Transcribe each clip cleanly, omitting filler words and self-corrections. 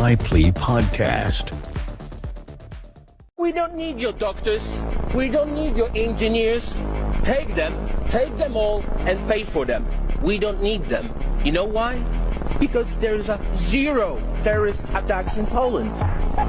Laipply podcast. We don't need your doctors. We don't need your engineers. Take them all and pay for them. We don't need them. You know why? Because there's a zero terrorist attacks in Poland.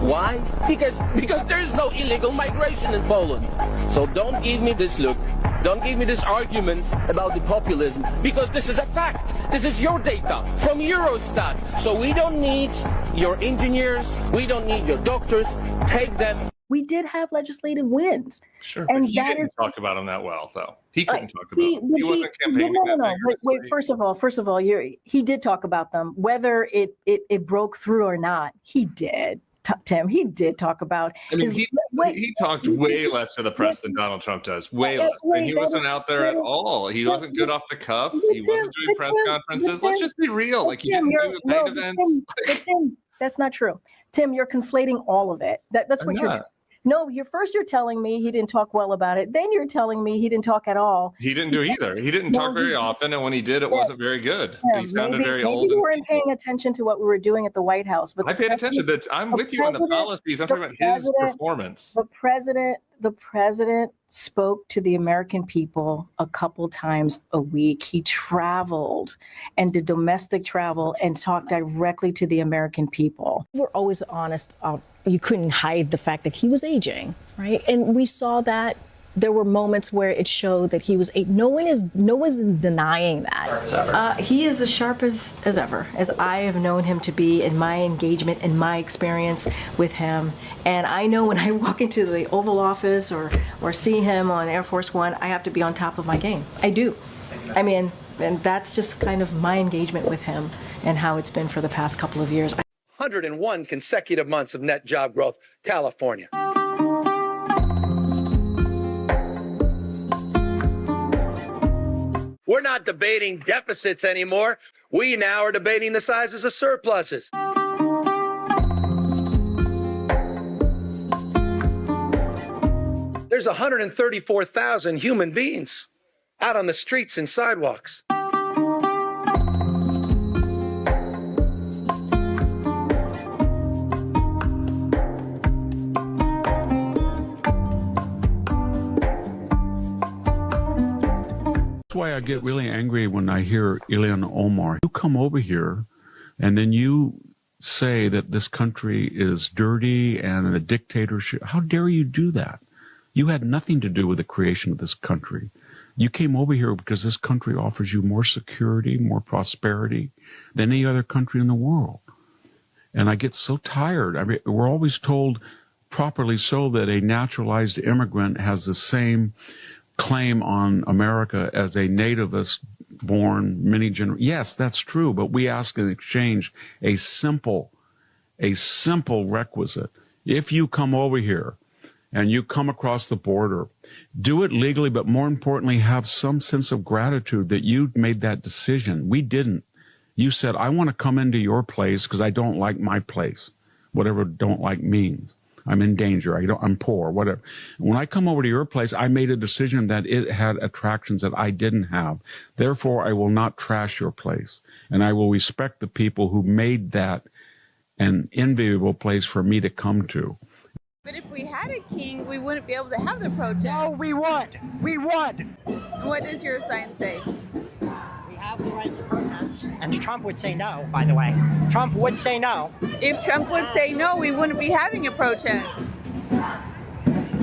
Why? Because there is no illegal migration in Poland. So don't give me this look. Don't give me these arguments about the populism, because this is a fact. This is your data from Eurostat. So we don't need your engineers. We don't need your doctors. Take them. We did have legislative wins. Sure, and but he didn't talk about them that well, though. He couldn't talk about them. He wasn't campaigning. No. Wait. First of all, he did talk about them. Whether it broke through or not, he did. Tim, he did talk about. I mean, he talked way less to the press than Donald Trump does. Way less. And he wasn't out there at all. He wasn't good off the cuff. He wasn't doing press conferences. Let's just be real. Like, he didn't do paid events. But Tim, that's not true. Tim, you're conflating all of it. That's what you're doing. No, you're telling me he didn't talk well about it. Then you're telling me he didn't talk at all. He didn't do either. He didn't talk very often, and when he did, it wasn't very good. He sounded very old. Maybe you weren't paying attention to what we were doing at the White House. But I paid attention. I'm with you on the policies. I'm talking about his performance. The president spoke to the American people a couple times a week. He traveled and did domestic travel and talked directly to the American people. We're always honest. You couldn't hide the fact that he was aging, right? And we saw that there were moments where it showed that he was no one is denying that. He is as sharp as ever, as I have known him to be in my engagement and my experience with him. And I know when I walk into the Oval Office or see him on Air Force One, I have to be on top of my game. I do. I mean, and that's just kind of my engagement with him and how it's been for the past couple of years. 101 consecutive months of net job growth, California. We're not debating deficits anymore. We now are debating the sizes of surpluses. There's 134,000 human beings out on the streets and sidewalks. That's why I get really angry when I hear Ilhan Omar. You come over here and then you say that this country is dirty and a dictatorship. How dare you do that? You had nothing to do with the creation of this country. You came over here because this country offers you more security, more prosperity than any other country in the world. And I get so tired. I mean, we're always told, properly so, that a naturalized immigrant has the same claim on America as a nativist born many generations. Yes, that's true, but we ask in exchange a simple requisite. If you come over here and you come across the border, do it legally, but more importantly, have some sense of gratitude that you made that decision. We didn't. You said, I want to come into your place because I don't like my place, whatever don't like means. I'm in danger. I'm poor, whatever. When I come over to your place, I made a decision that it had attractions that I didn't have. Therefore, I will not trash your place. And I will respect the people who made that an enviable place for me to come to. But if we had a king, we wouldn't be able to have the protest. No, we would. We would. What does your sign say? We have the right to protest. And Trump would say no, by the way. Trump would say no. If Trump would say no, we wouldn't be having a protest.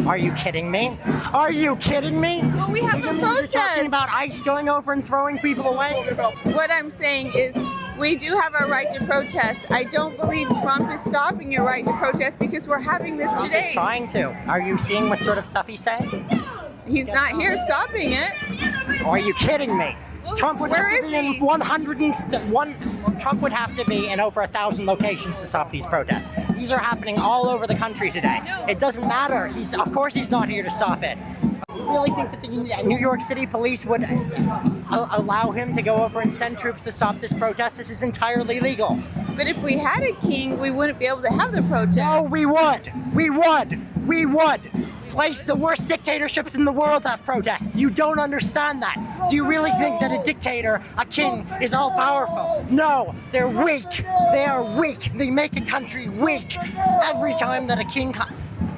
Are you kidding me? Are you kidding me? Well, we have a protest. You're talking about ICE going over and throwing people away? What I'm saying is we do have a right to protest. I don't believe Trump is stopping your right to protest because we're having this today. He's trying to. Are you seeing what sort of stuff he's saying? He's not here stopping it. Are you kidding me? Trump would have to be in 101. Trump would have to be in over 1,000 locations to stop these protests. These are happening all over the country today. It doesn't matter. Of course he's not here to stop it. You really think that the New York City police would allow him to go over and send troops to stop this protest? This is entirely legal. But if we had a king, we wouldn't be able to have the protest. No, we would. We would. We would. the worst dictatorships in the world have protests. You don't understand that. Do you really think that a dictator, a king, is all powerful? No, they're weak. They are weak. They make a country weak. Every time that a king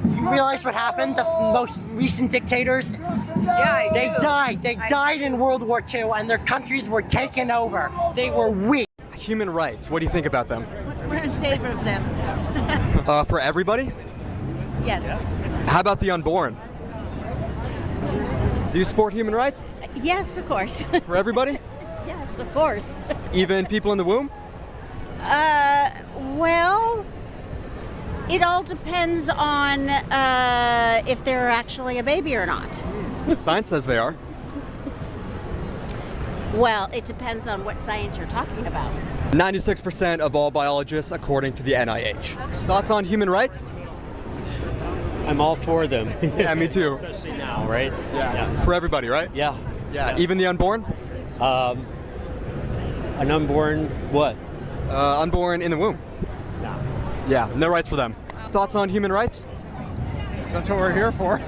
you realize what happened? The most recent dictators? Yeah, they died. They died in World War II and their countries were taken over. They were weak. Human rights, what do you think about them? We're in favor of them. For everybody? Yes. How about the unborn? Do you support human rights? Yes, of course. For everybody? Yes, of course. Even people in the womb? Well, it all depends on if they're actually a baby or not. Science says they are. Well, it depends on what science you're talking about. 96% of all biologists, according to the NIH. Thoughts on human rights? I'm all for them. Yeah, me too. Especially now, right? Yeah. For everybody, right? Yeah. Yeah. Even the unborn? An unborn what? Unborn in the womb. No. Yeah, no rights for them. Thoughts on human rights? That's what we're here for.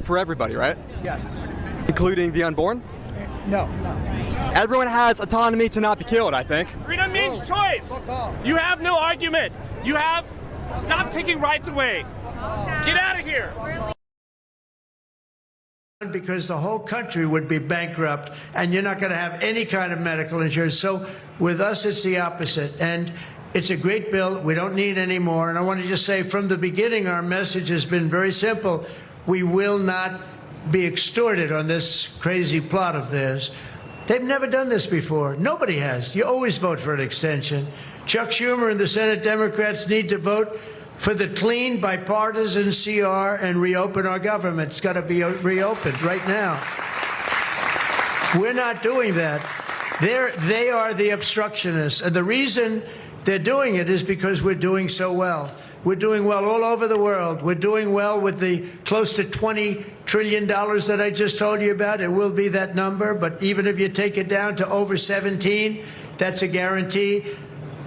For everybody, right? Yes. Including the unborn? No. Everyone has autonomy to not be killed, I think. Freedom means choice. You have no argument. Stop taking rights away. Get out of here. Because the whole country would be bankrupt and you're not going to have any kind of medical insurance. So with us, it's the opposite. And it's a great bill. We don't need any more. And I want to just say from the beginning, our message has been very simple. We will not be extorted on this crazy plot of theirs. They've never done this before. Nobody has. You always vote for an extension. Chuck Schumer and the Senate Democrats need to vote for the clean, bipartisan CR and reopen our government. It's got to be reopened right now. We're not doing that. They are the obstructionists. And the reason they're doing it is because we're doing so well. We're doing well all over the world. We're doing well with the close to $20 trillion that I just told you about. It will be that number, but even if you take it down to over 17, that's a guarantee.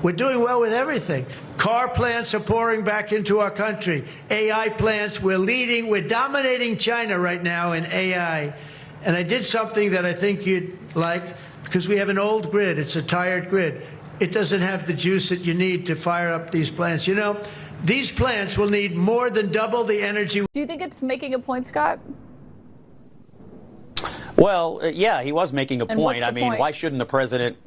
We're doing well with everything. Car plants are pouring back into our country. AI plants, we're leading, we're dominating China right now in AI. And I did something that I think you'd like, because we have an old grid. It's a tired grid. It doesn't have the juice that you need to fire up these plants. You know, these plants will need more than double the energy. Do you think it's making a point, Scott? Well, yeah, he was making a And point. what's the point? Why shouldn't the president?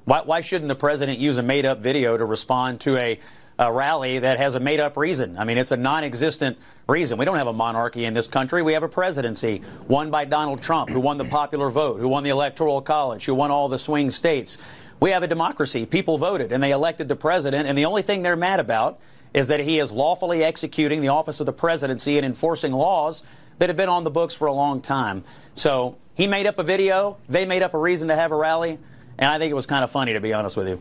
Why shouldn't the president use a made-up video to respond to a rally that has a made-up reason? I mean, it's a non-existent reason. We don't have a monarchy in this country. We have a presidency won by Donald Trump, who won the popular vote, who won the Electoral College, who won all the swing states. We have a democracy. People voted, and they elected the president, and the only thing they're mad about is that he is lawfully executing the office of the presidency and enforcing laws that have been on the books for a long time. So he made up a video. They made up a reason to have a rally. And I think it was kind of funny, to be honest with you.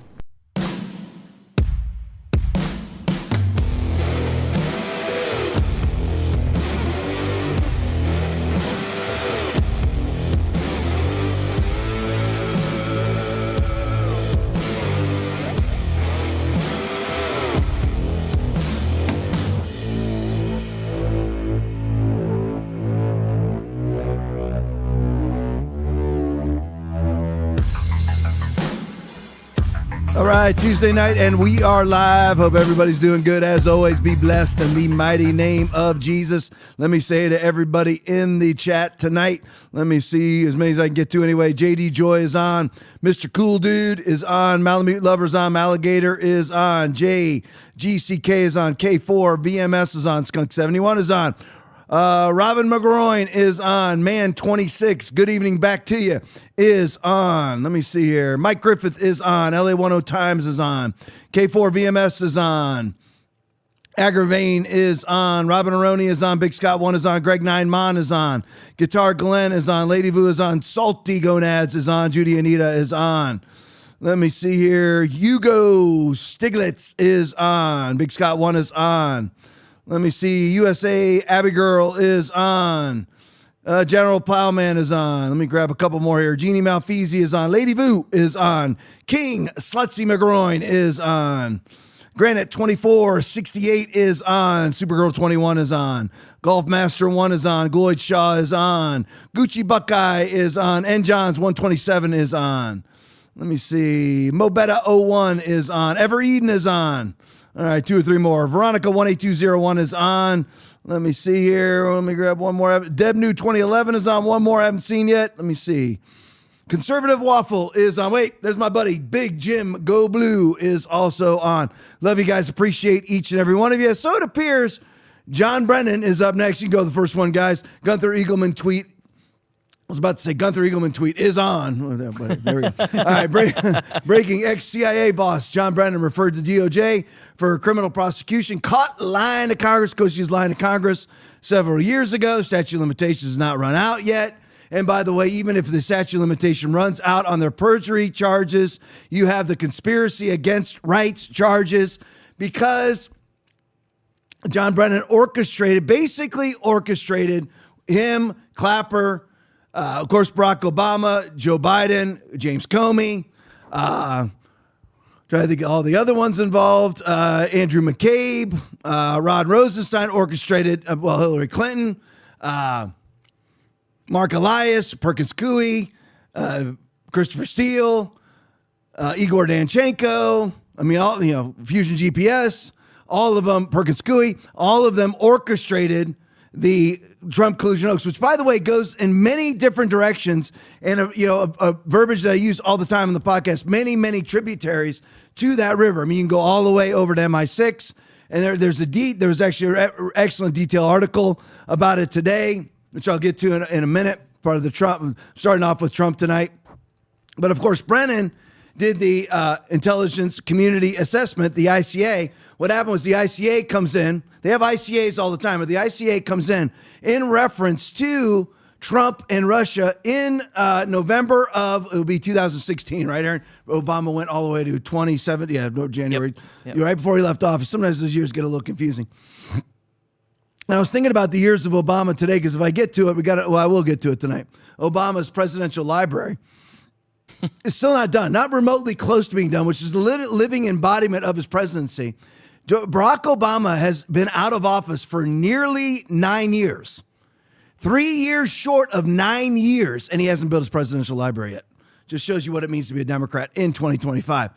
All right, Tuesday night, and we are live. Hope everybody's doing good. As always, be blessed in the mighty name of Jesus. Let me say to everybody in the chat tonight, let me see as many as I can get to anyway. JD Joy is on. Mr. Cool Dude is on. Malamute Lover's on. Alligator is on. GCK is on. K4. VMS is on. Skunk 71 is on. Robin McGroin is on. Man 26, good evening back to you, is on. Let me see here. Mike Griffith is on. LA10 Times is on. K4 VMS is on. Agravane is on. Robin Aroni is on. Big Scott 1 is on. Greg 9 Mon is on. Guitar Glenn is on. Lady Vu is on. Salty Gonads is on. Judy Anita is on. Let me see here. Hugo Stiglitz is on. Big Scott 1 is on. Let me see. USA Abigail is on. General Plowman is on. Let me grab a couple more here. Jeannie Malfeasy is on. Lady Vu is on. King Slutsy McGroin is on. Granite 2468 is on. Supergirl 21 is on. Golf Master 1 is on. Gloyd Shaw is on. Gucci Buckeye is on. N. Johns 127 is on. Let me see. Mobetta 01 is on. Ever Eden is on. All right, 2 or 3 more. Veronica 18201 is on. Let me see here. Let me grab one more. Deb New 2011 is on. One more I haven't seen yet. Let me see. Conservative Waffle is on. Wait, there's my buddy. Big Jim Go Blue is also on. Love you guys. Appreciate each and every one of you. So it appears John Brennan is up next. You can go to the first one, guys. Gunther Eagleman tweet. I was about to say Gunther Eagleman tweet is on. There we go. All right, breaking ex-CIA boss John Brennan referred to DOJ for criminal prosecution. Caught lying to Congress because she was lying to Congress several years ago. Statute of limitations has not run out yet. And by the way, even if the statute of limitation runs out on their perjury charges, you have the conspiracy against rights charges because John Brennan basically orchestrated him, Clapper, of course, Barack Obama, Joe Biden, James Comey, trying to think of all the other ones involved, Andrew McCabe, Rod Rosenstein orchestrated, Hillary Clinton, Mark Elias, Perkins Coie, Christopher Steele, Igor Danchenko, Fusion GPS, all of them, Perkins Coie, all of them orchestrated the Trump collusion hoax, which, by the way, goes in many different directions, and a verbiage that I use all the time in the podcast. Many tributaries to that river. I mean, you can go all the way over to MI6, and there was actually an excellent detail article about it today, which I'll get to in a minute. Part of the Trump. I'm starting off with Trump tonight, but of course, Brennan did the intelligence community assessment, the ICA. What happened was the ICA comes in. They have ICAs all the time, but the ICA comes in reference to Trump and Russia in November of, it would be 2016, right, Aaron? Obama went all the way to 2017, January, Yep. right before he left office. Sometimes those years get a little confusing. And I was thinking about the years of Obama today, because if I get to it, I will get to it tonight. Obama's presidential library is still not done, not remotely close to being done, which is the living embodiment of his presidency. Barack Obama has been out of office for nearly 9 years, 3 years short of 9 years, and he hasn't built his presidential library yet. Just shows you what it means to be a Democrat in 2025.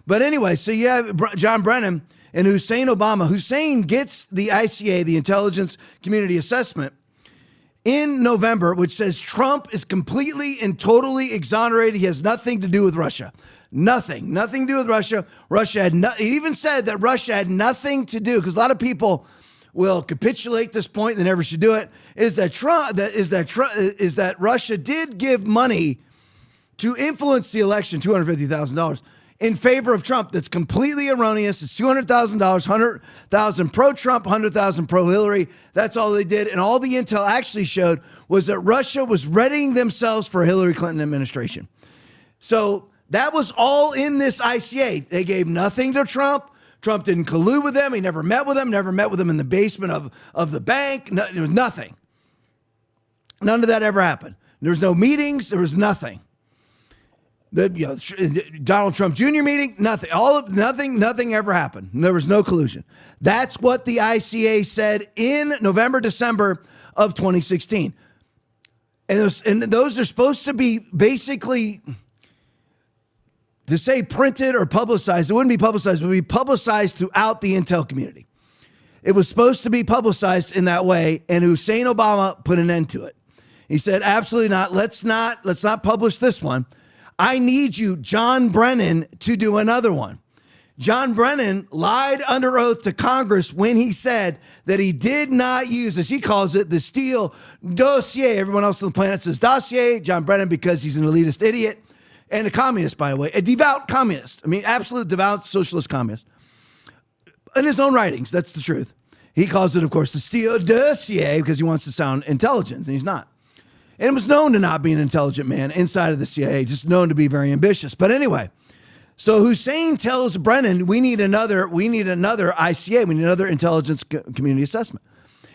But anyway, so you have John Brennan and Hussein Obama. Hussein gets the ICA, the Intelligence Community Assessment, in November, which says Trump is completely and totally exonerated. He has nothing to do with Russia. Nothing to do with Russia. He even said that Russia had nothing to do, because a lot of people will capitulate this point. They never should do it. Is that Russia did give money to influence the election, $250,000 in favor of Trump. That's completely erroneous. It's $200,000, $100,000 pro-Trump, $100,000 pro-Hillary. That's all they did. And all the intel actually showed was that Russia was readying themselves for a Hillary Clinton administration. So that was all in this ICA. They gave nothing to Trump. Trump didn't collude with them. He never met with them, in the basement of the bank. No, there was nothing. None of that ever happened. There was no meetings. There was nothing. Donald Trump Jr. meeting, nothing. Nothing ever happened. There was no collusion. That's what the ICA said in November, December of 2016. And those are supposed to be basically, to say printed or publicized, it wouldn't be publicized, it would be publicized throughout the intel community. It was supposed to be publicized in that way, and Hussein Obama put an end to it. He said, absolutely not. Let's not publish this one. I need you, John Brennan, to do another one. John Brennan lied under oath to Congress when he said that he did not use, as he calls it, the Steele dossier. Everyone else on the planet says dossier. John Brennan, because he's an elitist idiot and a communist, by the way, a devout communist. I mean, absolute devout socialist communist. In his own writings, that's the truth. He calls it, of course, the Steele dossier because he wants to sound intelligent, and he's not. And it was known to not be an intelligent man inside of the CIA, just known to be very ambitious. But anyway, so Hussein tells Brennan, we need another ICA, we need another intelligence community assessment.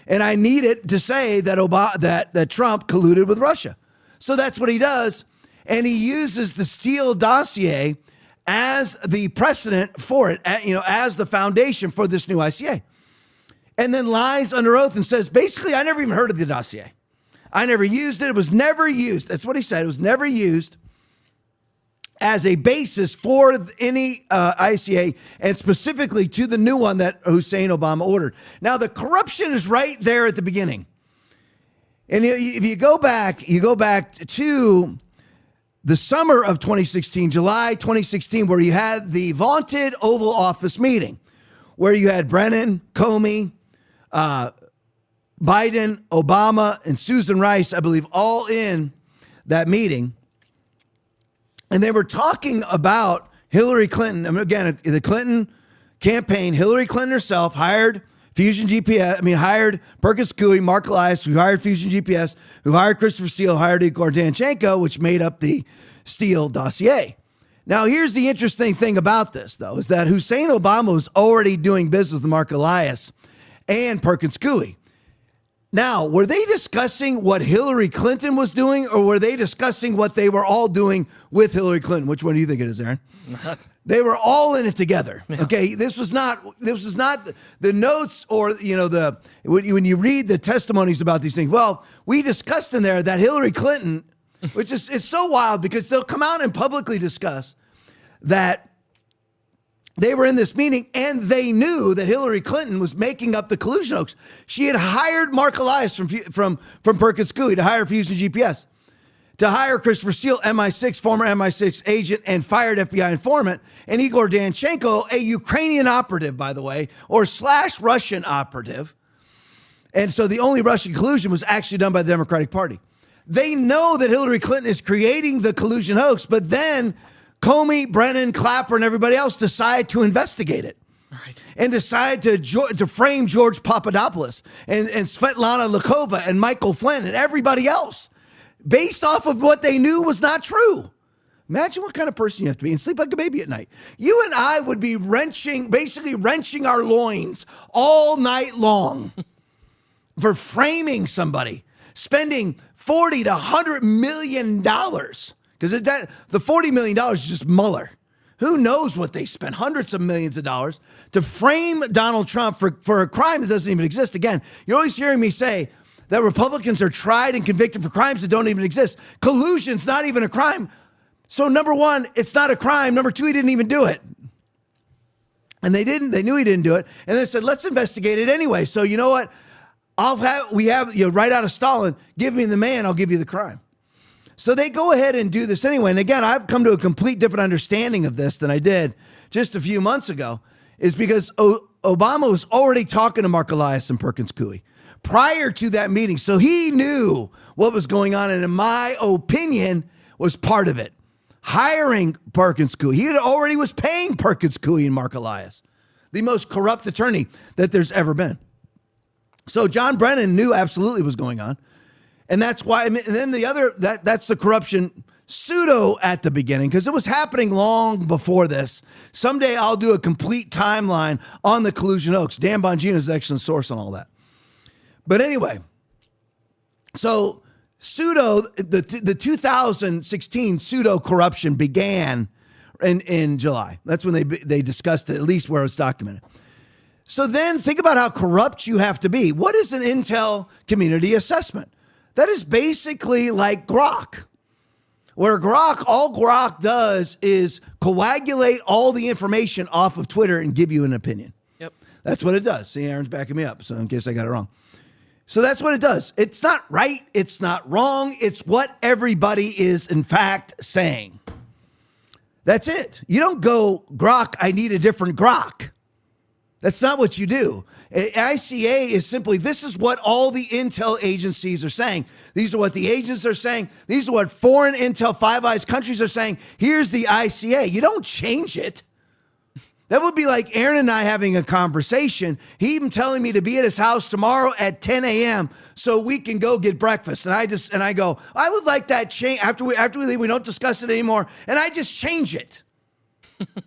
And I need it to say that that Trump colluded with Russia. So that's what he does. And he uses the Steele dossier as the precedent for it, as the foundation for this new ICA. and then lies under oath and says, basically, I never even heard of the dossier. I never used it. It was never used. That's what he said. It was never used as a basis for any ICA, and specifically to the new one that Hussein Obama ordered. Now, the corruption is right there at the beginning. And if you go back to the summer of 2016, July 2016, where you had the vaunted Oval Office meeting, where you had Brennan, Comey, Biden, Obama, and Susan Rice, I believe, all in that meeting. And they were talking about Hillary Clinton. I mean, again, the Clinton campaign, Hillary Clinton herself hired hired Perkins Coie, Mark Elias, who hired Fusion GPS, who hired Christopher Steele, hired Igor Danchenko, which made up the Steele dossier. Now, here's the interesting thing about this, though, is that Hussein Obama was already doing business with Mark Elias and Perkins Coie. Now, were they discussing what Hillary Clinton was doing, or were they discussing what they were all doing with Hillary Clinton? Which one do you think it is, Aaron? They were all in it together. Yeah. Okay, this was not the notes, or when you read the testimonies about these things. Well, we discussed in there that Hillary Clinton, which is it's so wild because they'll come out and publicly discuss that they were in this meeting and they knew that Hillary Clinton was making up the collusion hoax. She had hired Mark Elias from Perkins Coie to hire Fusion GPS, to hire Christopher Steele, MI6, former MI6 agent and fired FBI informant, and Igor Danchenko, a Ukrainian operative, by the way, or / Russian operative. And so the only Russian collusion was actually done by the Democratic Party. They know that Hillary Clinton is creating the collusion hoax, but then Comey, Brennan, Clapper, and everybody else decide to investigate it. Right. And decide to frame George Papadopoulos and Svetlana Lakova and Michael Flynn and everybody else based off of what they knew was not true. Imagine what kind of person you have to be and sleep like a baby at night. You and I would be basically wrenching our loins all night long for framing somebody, spending $40 to $100 million. Because the $40 million is just Mueller. Who knows what they spent? Hundreds of millions of dollars to frame Donald Trump for a crime that doesn't even exist. Again, you're always hearing me say that Republicans are tried and convicted for crimes that don't even exist. Collusion's not even a crime. So number one, it's not a crime. Number two, he didn't even do it. And they knew he didn't do it. And they said, let's investigate it anyway. So you know what? We have right out of Stalin, give me the man, I'll give you the crime. So they go ahead and do this anyway. And again, I've come to a complete different understanding of this than I did just a few months ago, is because Obama was already talking to Mark Elias and Perkins Coie prior to that meeting. So he knew what was going on. And in my opinion, was part of it. Hiring Perkins Coie. He already was paying Perkins Coie and Mark Elias, the most corrupt attorney that there's ever been. So John Brennan knew absolutely what was going on. And that's why, and then that's the corruption pseudo at the beginning, because it was happening long before this. Someday I'll do a complete timeline on the collusion hoax. Dan Bongino is an excellent source on all that. But anyway, so the 2016 pseudo corruption began in July. That's when they discussed it, at least where it's documented. So then think about how corrupt you have to be. What is an intel community assessment? That is basically like Grok, where all Grok does is coagulate all the information off of Twitter and give you an opinion. Yep. That's what it does. See, Aaron's backing me up, so in case I got it wrong. So that's what it does. It's not right. It's not wrong. It's what everybody is, in fact, saying. That's it. You don't go, Grok, I need a different Grok. That's not what you do. ICA is simply, this is what all the intel agencies are saying. These are what the agents are saying. These are what foreign intel Five Eyes countries are saying. Here's the ICA. You don't change it. That would be like Aaron and I having a conversation. He even telling me to be at his house tomorrow at 10 a.m. so we can go get breakfast. And I go, I would like that change. After we leave, we don't discuss it anymore. And I just change it.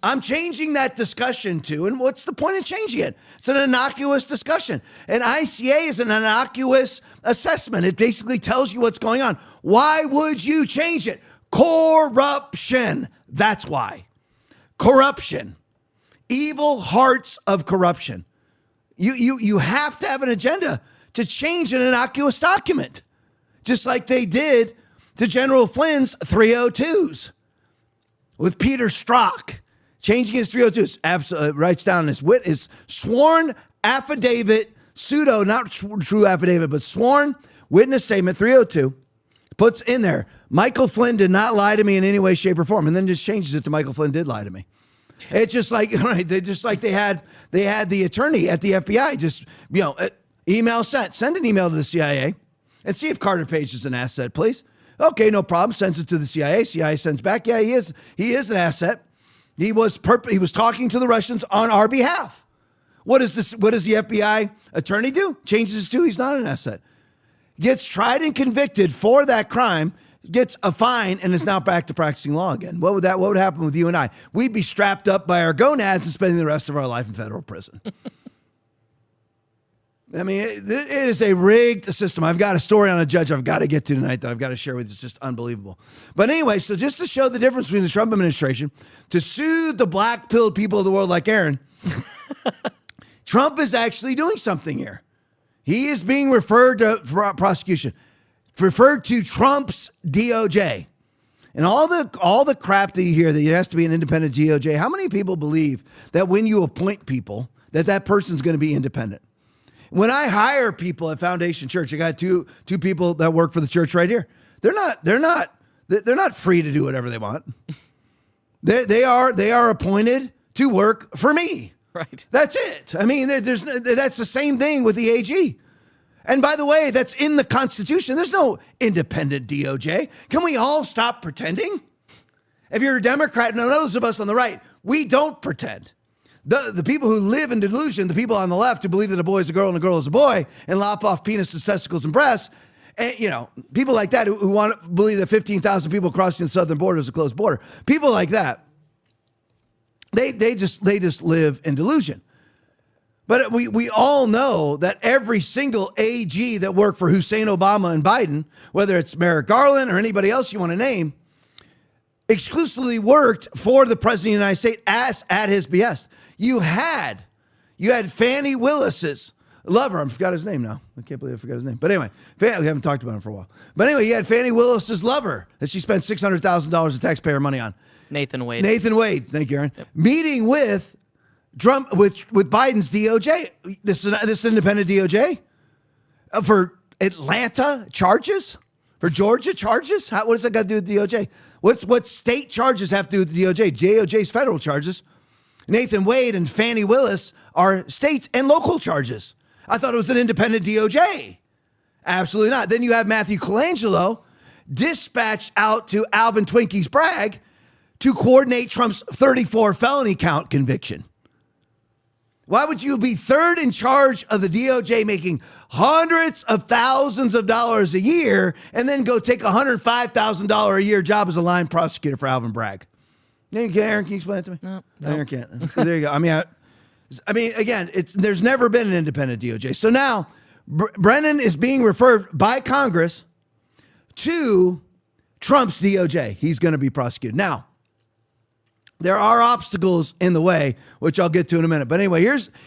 I'm changing that discussion to, and what's the point of changing it? It's an innocuous discussion. An ICA is an innocuous assessment. It basically tells you what's going on. Why would you change it? Corruption. That's why. Corruption. Evil hearts of corruption. You have to have an agenda to change an innocuous document, just like they did to General Flynn's 302s with Peter Strzok. Changing his 302s, writes down his sworn affidavit, not true affidavit, but sworn witness statement 302, puts in there, Michael Flynn did not lie to me in any way, shape, or form, and then just changes it to Michael Flynn did lie to me. It's just like, right, they had the attorney at the FBI just, email sent. Send an email to the CIA and see if Carter Page is an asset, please. Okay, no problem. Sends it to the CIA. CIA sends back. Yeah, he is an asset. He was talking to the Russians on our behalf. What does the FBI attorney do? Changes it to he's not an asset. Gets tried and convicted for that crime, gets a fine, and is now back to practicing law again. What would happen with you and I? We'd be strapped up by our gonads and spending the rest of our life in federal prison. I mean, it is a rigged system. I've got a story on a judge I've got to get to tonight that I've got to share with you. It's just unbelievable. But anyway, so just to show the difference between the Trump administration, to soothe the black-pilled people of the world like Aaron, Trump is actually doing something here. He is being referred to for prosecution, referred to Trump's DOJ. And all the crap that you hear that it has to be an independent DOJ, how many people believe that when you appoint people, that person's going to be independent? When I hire people at Foundation Church, I got two people that work for the church right here. They're not free to do whatever they want. They are appointed to work for me. Right. That's it. I mean, that's the same thing with the AG. And by the way, that's in the Constitution. There's no independent DOJ. Can we all stop pretending? If you're a Democrat, and those of us on the right, we don't pretend. The people who live in delusion, the people on the left who believe that a boy is a girl and a girl is a boy and lop off penises, testicles, and breasts, and, people like that who want to believe that 15,000 people crossing the southern border is a closed border. People like that, they just live in delusion. But we all know that every single AG that worked for Hussein Obama and Biden, whether it's Merrick Garland or anybody else you want to name, exclusively worked for the president of the United States at his behest. You had Fannie Willis's lover. I forgot his name now. I can't believe I forgot his name. But anyway, we haven't talked about him for a while. But anyway, you had Fannie Willis's lover that she spent $600,000 of taxpayer money on. Nathan Wade. Thank you, Aaron. Yep. Meeting with Trump with Biden's DOJ. This independent DOJ for Atlanta charges, for Georgia charges. What does that got to do with DOJ? What state charges have to do with the DOJ? DOJ's federal charges. Nathan Wade and Fannie Willis are state and local charges. I thought it was an independent DOJ. Absolutely not. Then you have Matthew Colangelo dispatched out to Alvin Twinkies Bragg to coordinate Trump's 34 felony count conviction. Why would you be third in charge of the DOJ making hundreds of thousands of dollars a year and then go take a $105,000 a year job as a line prosecutor for Alvin Bragg? Aaron, can you explain it to me? No. Aaron can't. There you go. I mean, again, there's never been an independent DOJ. So now Brennan is being referred by Congress to Trump's DOJ. He's going to be prosecuted. Now, there are obstacles in the way, which I'll get to in a minute. But anyway,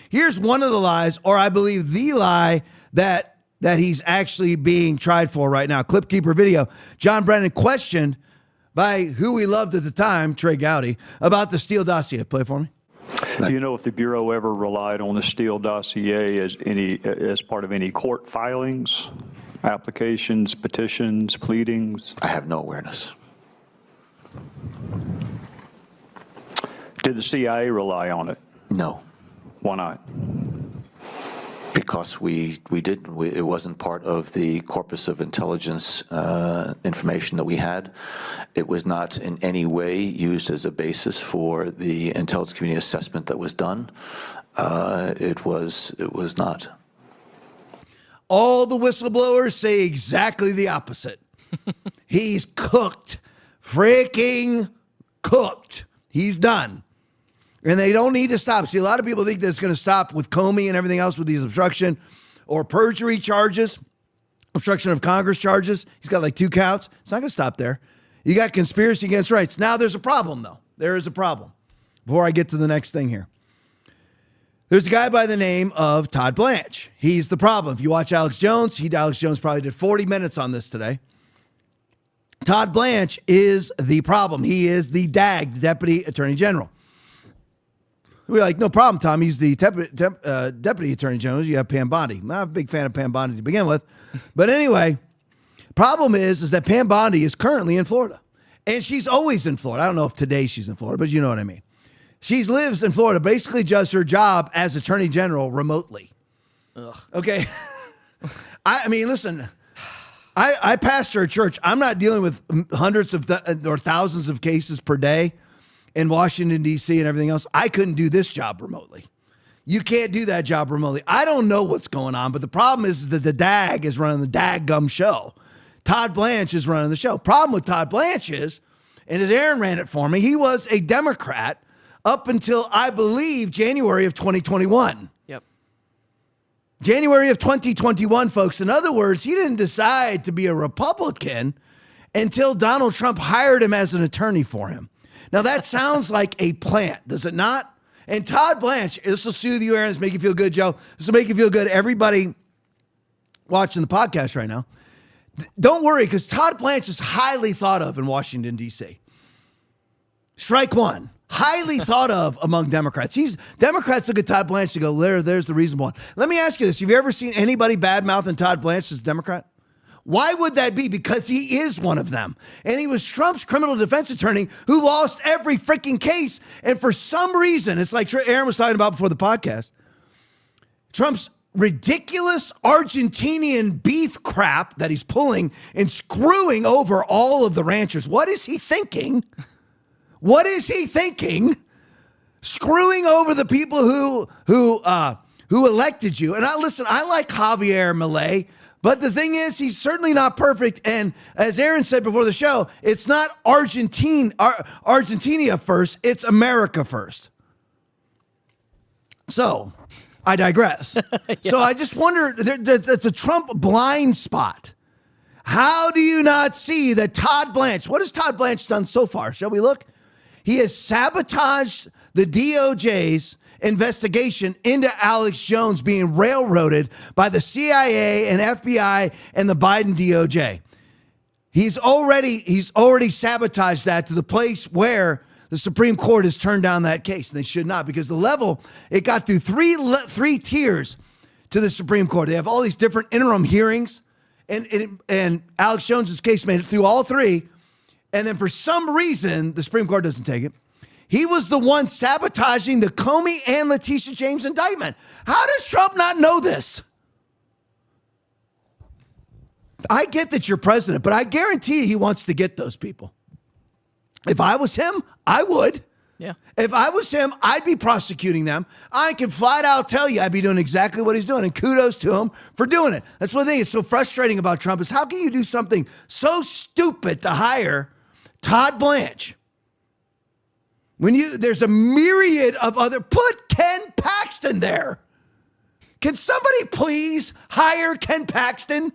here's one of the lies, or I believe the lie that he's actually being tried for right now. Clipkeeper video. John Brennan questioned by who we loved at the time, Trey Gowdy, about the Steele dossier. Play for me. Do you know if the Bureau ever relied on the Steele dossier as part of any court filings, applications, petitions, pleadings? I have no awareness. Did the CIA rely on it? No. Why not? Because we didn't. It wasn't part of the corpus of intelligence information that we had. It was not in any way used as a basis for the intelligence community assessment that was done. It was not. All the whistleblowers say exactly the opposite. He's cooked. Freaking cooked. He's done. And they don't need to stop. See, a lot of people think that it's going to stop with Comey and everything else with these obstruction or perjury charges, obstruction of Congress charges. He's got like 2 counts. It's not going to stop there. You got conspiracy against rights. Now there's a problem, though. There is a problem. Before I get to the next thing here. There's a guy by the name of Todd Blanche. He's the problem. If you watch Alex Jones, Alex Jones probably did 40 minutes on this today. Todd Blanche is the problem. He is the DAG, the Deputy Attorney General. We're like, no problem, Tom. He's the Deputy Attorney General. You have Pam Bondi. I'm not a big fan of Pam Bondi to begin with. But anyway, problem is that Pam Bondi is currently in Florida. And she's always in Florida. I don't know if today she's in Florida, but you know what I mean. She lives in Florida, basically does her job as Attorney General remotely. Ugh. Okay? I mean, listen, I pastor a church. I'm not dealing with hundreds of or thousands of cases per day in Washington, D.C. and everything else. I couldn't do this job remotely. You can't do that job remotely. I don't know what's going on, but the problem is that the DAG is running the DAG-gum show. Todd Blanche is running the show. Problem with Todd Blanche is, and as Aaron ran it for me, he was a Democrat up until, I believe, January of 2021. Yep. January of 2021, folks. In other words, he didn't decide to be a Republican until Donald Trump hired him as an attorney for him. Now, that sounds like a plant, does it not? And Todd Blanche, this will soothe you, Aaron. This will make you feel good, Joe. This will make you feel good. Everybody watching the podcast right now, don't worry, because Todd Blanche is highly thought of in Washington, D.C. Strike one. Highly thought of among Democrats. Democrats look at Todd Blanche and go, there's the reason why. Let me ask you this. Have you ever seen anybody bad-mouthing Todd Blanche as a Democrat? Why would that be? Because he is one of them. And he was Trump's criminal defense attorney who lost every freaking case. And for some reason, it's like Aaron was talking about before the podcast, Trump's ridiculous Argentinian beef crap that he's pulling and screwing over all of the ranchers. What is he thinking? What is he thinking? Screwing over the people who elected you. And I like Javier Milei, but the thing is, he's certainly not perfect. And as Aaron said before the show, it's not Argentina first, it's America first. So I digress. Yeah. So I just wonder, it's a Trump blind spot. How do you not see that Todd Blanche, what has Todd Blanche done so far? Shall we look? He has sabotaged the DOJ's investigation into Alex Jones being railroaded by the CIA and FBI and the Biden DOJ. He's already sabotaged that to the place where the Supreme Court has turned down that case. And they should not, because the level, it got through three tiers to the Supreme Court. They have all these different interim hearings, and Alex Jones's case made it through all three. And then for some reason, the Supreme Court doesn't take it. He was the one sabotaging the Comey and Letitia James indictment. How does Trump not know this? I get that you're president, but I guarantee you he wants to get those people. If I was him, I would. Yeah. If I was him, I'd be prosecuting them. I can flat out tell you I'd be doing exactly what he's doing, and kudos to him for doing it. That's one thing that's so frustrating about Trump is how can you do something so stupid to hire Todd Blanche when there's a myriad of put Ken Paxton there. Can somebody please hire Ken Paxton?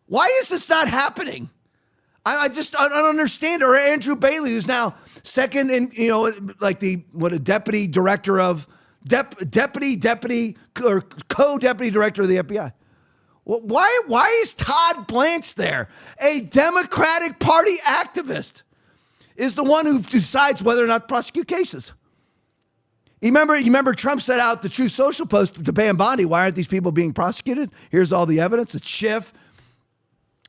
Why is this not happening? I don't understand. Or Andrew Bailey, who's now second in, like a deputy director of deputy or co-deputy director of the FBI. Why is Todd Blanche there? A Democratic Party activist is the one who decides whether or not to prosecute cases. You remember Trump set out the True Social post to Pam Bondi. Why aren't these people being prosecuted? Here's all the evidence. It's Schiff.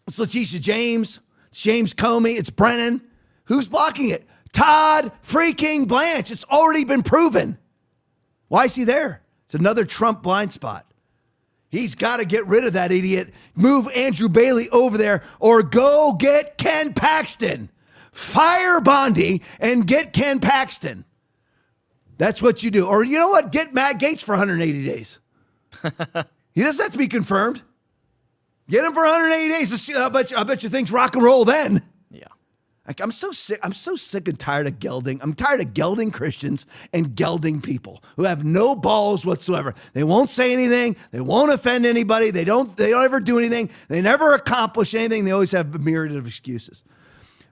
It's Letitia James. It's James Comey. It's Brennan. Who's blocking it? Todd freaking Blanche. It's already been proven. Why is he there? It's another Trump blind spot. He's got to get rid of that idiot. Move Andrew Bailey over there or go get Ken Paxton. Fire Bondi and get Ken Paxton. That's what you do. Or you know what? Get Matt Gaetz for 180 days. He doesn't have to be confirmed. Get him for 180 days. I bet you things rock and roll then. Yeah. I'm so sick and tired of gelding. I'm tired of gelding Christians and gelding people who have no balls whatsoever. They won't say anything. They won't offend anybody. They don't ever do anything. They never accomplish anything. They always have a myriad of excuses.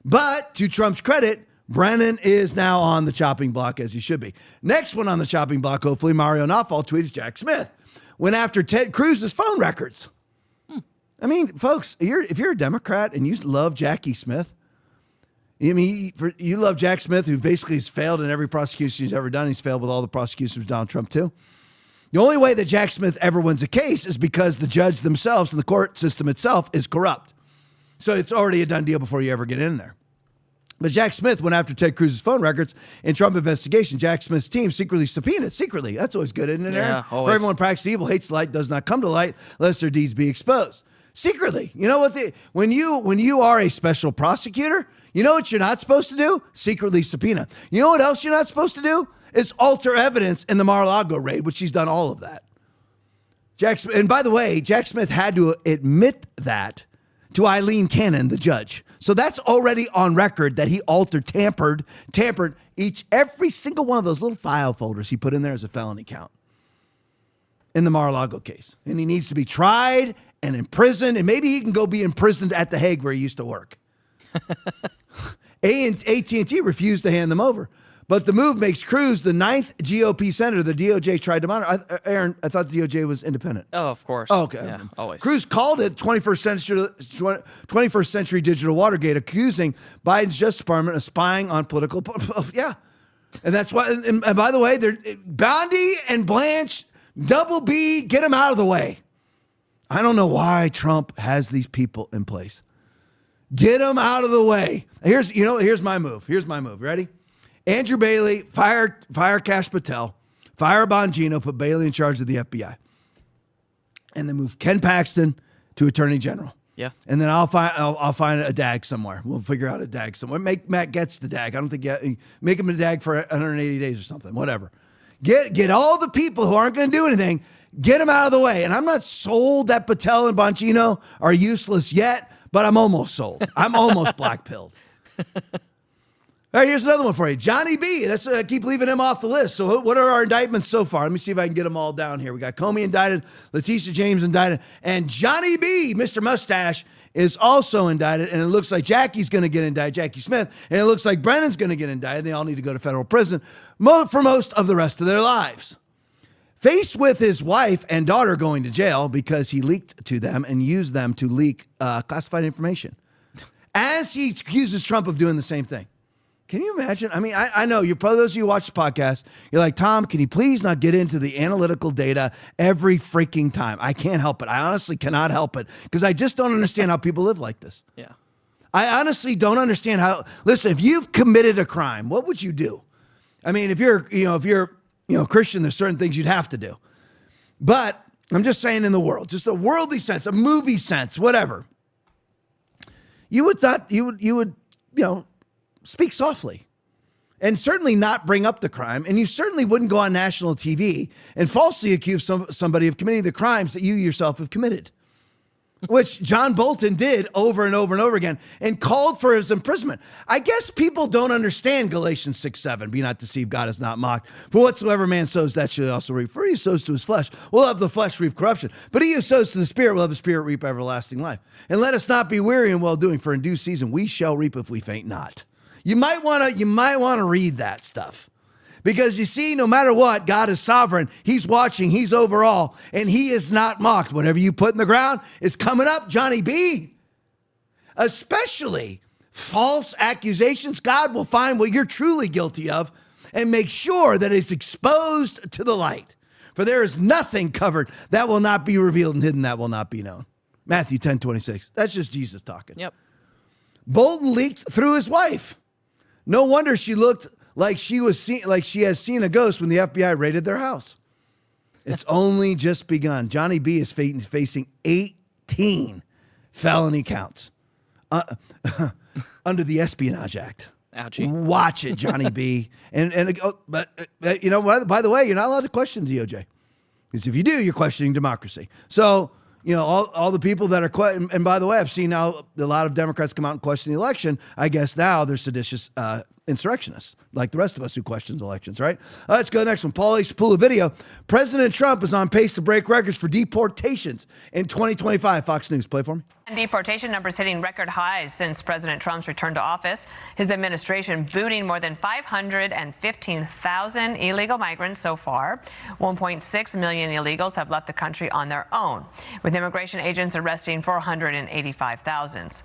But to Trump's credit, Brennan is now on the chopping block, as he should be. Next one on the chopping block, hopefully, Mario Nawfal tweets Jack Smith. Went after Ted Cruz's phone records. I mean, folks, if you're a Democrat and you love Jackie Smith, you love Jack Smith, who basically has failed in every prosecution he's ever done. He's failed with all the prosecutions with Donald Trump, too. The only way that Jack Smith ever wins a case is because the judge themselves and the court system itself is corrupt. So it's already a done deal before you ever get in there. But Jack Smith went after Ted Cruz's phone records in Trump investigation. Jack Smith's team secretly subpoenaed. Secretly. That's always good, isn't it, Aaron? Yeah, always. For everyone practices evil, hates light, does not come to light, lest their deeds be exposed. Secretly. You know what? When you are a special prosecutor, you know what you're not supposed to do? Secretly subpoena. You know what else you're not supposed to do? Is alter evidence in the Mar-a-Lago raid, which he's done all of that. And by the way, Jack Smith had to admit that to Eileen Cannon, the judge. So that's already on record that he tampered every single one of those little file folders he put in there as a felony count in the Mar-a-Lago case. And he needs to be tried and imprisoned, and maybe he can go be imprisoned at The Hague where he used to work. AT&T refused to hand them over. But the move makes Cruz the 9th GOP senator the DOJ tried to monitor. Aaron, I thought the DOJ was independent. Oh, of course. Oh, okay. Yeah, always. Cruz called it 21st century digital Watergate, accusing Biden's Justice Department of spying on political. Yeah. And that's why, and by the way, they're Bondi and Blanche, Double B, get them out of the way. I don't know why Trump has these people in place. Get them out of the way. Here's my move. Ready? Andrew Bailey, fire Kash Patel, fire Bongino, put Bailey in charge of the FBI. And then move Ken Paxton to Attorney General. Yeah. And then I'll find a DAG somewhere. We'll figure out a DAG somewhere. Make Matt Getz the DAG. I don't think make him a DAG for 180 days or something. Whatever. Get all the people who aren't going to do anything, get them out of the way. And I'm not sold that Patel and Bongino are useless yet, but I'm almost sold. I'm almost black-pilled. All right, here's another one for you. Johnny B. Let's keep leaving him off the list. So what are our indictments so far? Let me see if I can get them all down here. We got Comey indicted, Letitia James indicted, and Johnny B., Mr. Mustache, is also indicted. And it looks like Jackie's going to get indicted, Jackie Smith, and it looks like Brennan's going to get indicted. They all need to go to federal prison for most of the rest of their lives. Faced with his wife and daughter going to jail because he leaked to them and used them to leak classified information, as he accuses Trump of doing the same thing. Can you imagine? I mean, I know you, probably those of you who watch the podcast, you're like, Tom, can you please not get into the analytical data every freaking time? I can't help it. I honestly cannot help it because I just don't understand how people live like this. Yeah. I honestly don't understand how. Listen, if you've committed a crime, what would you do? I mean, if you're Christian, there's certain things you'd have to do. But I'm just saying, in the world, just a worldly sense, a movie sense, whatever. You would speak softly and certainly not bring up the crime. And you certainly wouldn't go on national TV and falsely accuse somebody of committing the crimes that you yourself have committed, which John Bolton did over and over and over again and called for his imprisonment. I guess people don't understand Galatians 6:7. Be not deceived, God is not mocked. For whatsoever man sows, that shall he also reap. For he who sows to his flesh will have the flesh reap corruption. But he who sows to the Spirit will have the Spirit reap everlasting life. And let us not be weary in well-doing, for in due season we shall reap if we faint not. You might want to read that stuff, because you see, no matter what, God is sovereign. He's watching. He's over all, and he is not mocked. Whatever you put in the ground is coming up, Johnny B. Especially false accusations. God will find what you're truly guilty of and make sure that it's exposed to the light. For there is nothing covered that will not be revealed, and hidden that will not be known. Matthew 10:26. That's just Jesus talking. Yep. Bolton leaked through his wife. No wonder she looked like she has seen a ghost when the FBI raided their house. It's only just begun. Johnny B. is facing 18 felony counts under the Espionage Act. Ouchie. Watch it, Johnny B. But you know what? By the way, you're not allowed to question DOJ, because if you do, you're questioning democracy. So, all the people that are, and by the way, I've seen now a lot of Democrats come out and question the election. I guess now they're seditious insurrectionists, like the rest of us who questions elections, right? Let's go to the next one. Paul Spula video. President Trump is on pace to break records for deportations in 2025. Fox News, play for me. And deportation numbers hitting record highs since President Trump's return to office. His administration booting more than 515,000 illegal migrants so far. 1.6 million illegals have left the country on their own, with immigration agents arresting 485,000.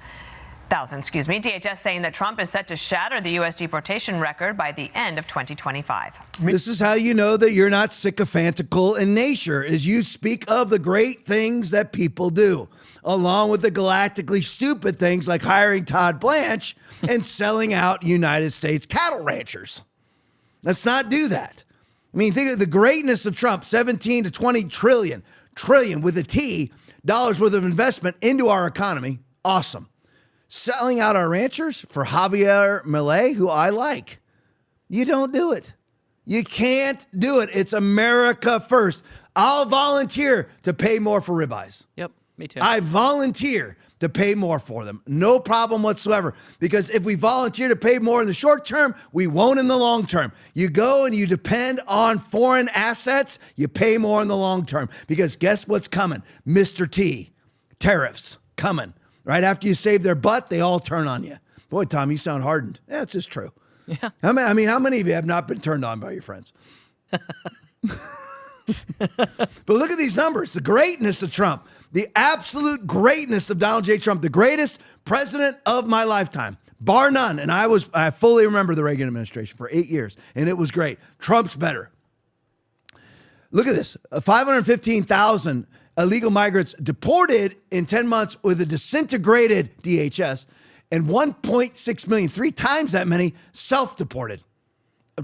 DHS saying that Trump is set to shatter the U.S. deportation record by the end of 2025. This is how you know that you're not sycophantical in nature, is you speak of the great things that people do, along with the galactically stupid things like hiring Todd Blanche and selling out United States cattle ranchers. Let's not do that. I mean, think of the greatness of Trump, 17 to 20 trillion with a T, dollars worth of investment into our economy. Awesome. Selling out our ranchers for Javier Milei, who I like. You don't do it. You can't do it. It's America first. I'll volunteer to pay more for ribeyes. Yep, me too. I volunteer to pay more for them. No problem whatsoever. Because if we volunteer to pay more in the short term, we won't in the long term. You go and you depend on foreign assets, you pay more in the long term. Because guess what's coming? Mr. T, tariffs coming. Right after you save their butt, they all turn on you. Boy, Tom, you sound hardened. Yeah, it's just true. Yeah. How many of you have not been turned on by your friends? But look at these numbers. The greatness of Trump. The absolute greatness of Donald J. Trump. The greatest president of my lifetime. Bar none. And I fully remember the Reagan administration for 8 years. And it was great. Trump's better. Look at this. 515,000 illegal migrants deported in 10 months with a disintegrated DHS, and 1.6 million, 3 times that many, self-deported.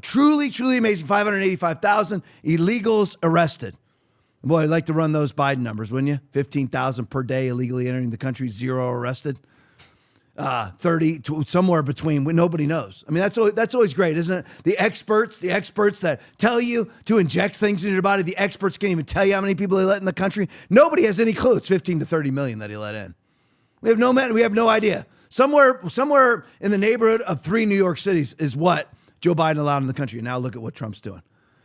Truly, truly amazing. 585,000 illegals arrested. Boy, I'd like to run those Biden numbers, wouldn't you? 15,000 per day illegally entering the country, 0 arrested. 30 to somewhere between, nobody knows. I mean, that's always great, isn't it? The experts that tell you to inject things into your body, the experts can't even tell you how many people they let in the country. Nobody has any clue. It's 15 to 30 million that he let in. We have no idea. Somewhere in the neighborhood of 3 New York cities is what Joe Biden allowed in the country. And now look at what Trump's doing.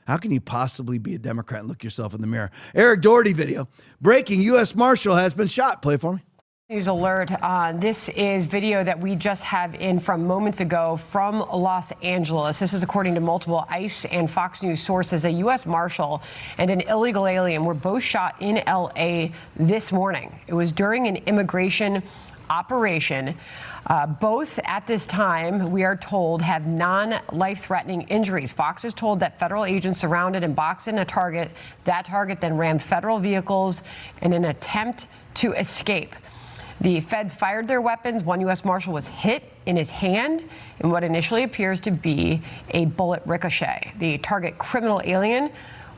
How can you possibly be a Democrat and look yourself in the mirror? Eric Doherty video. Breaking, U.S. Marshal has been shot. Play for me. News alert. This is video that we just have in from moments ago from Los Angeles. This is according to multiple ICE and Fox News sources. A U.S. Marshal and an illegal alien were both shot in L.A. this morning. It was during an immigration operation. Both at this time, we are told, have non-life-threatening injuries. Fox is told that federal agents surrounded and boxed in a target. That target then rammed federal vehicles in an attempt to escape. The feds fired their weapons. One U.S. Marshal was hit in his hand in what initially appears to be a bullet ricochet. The target criminal alien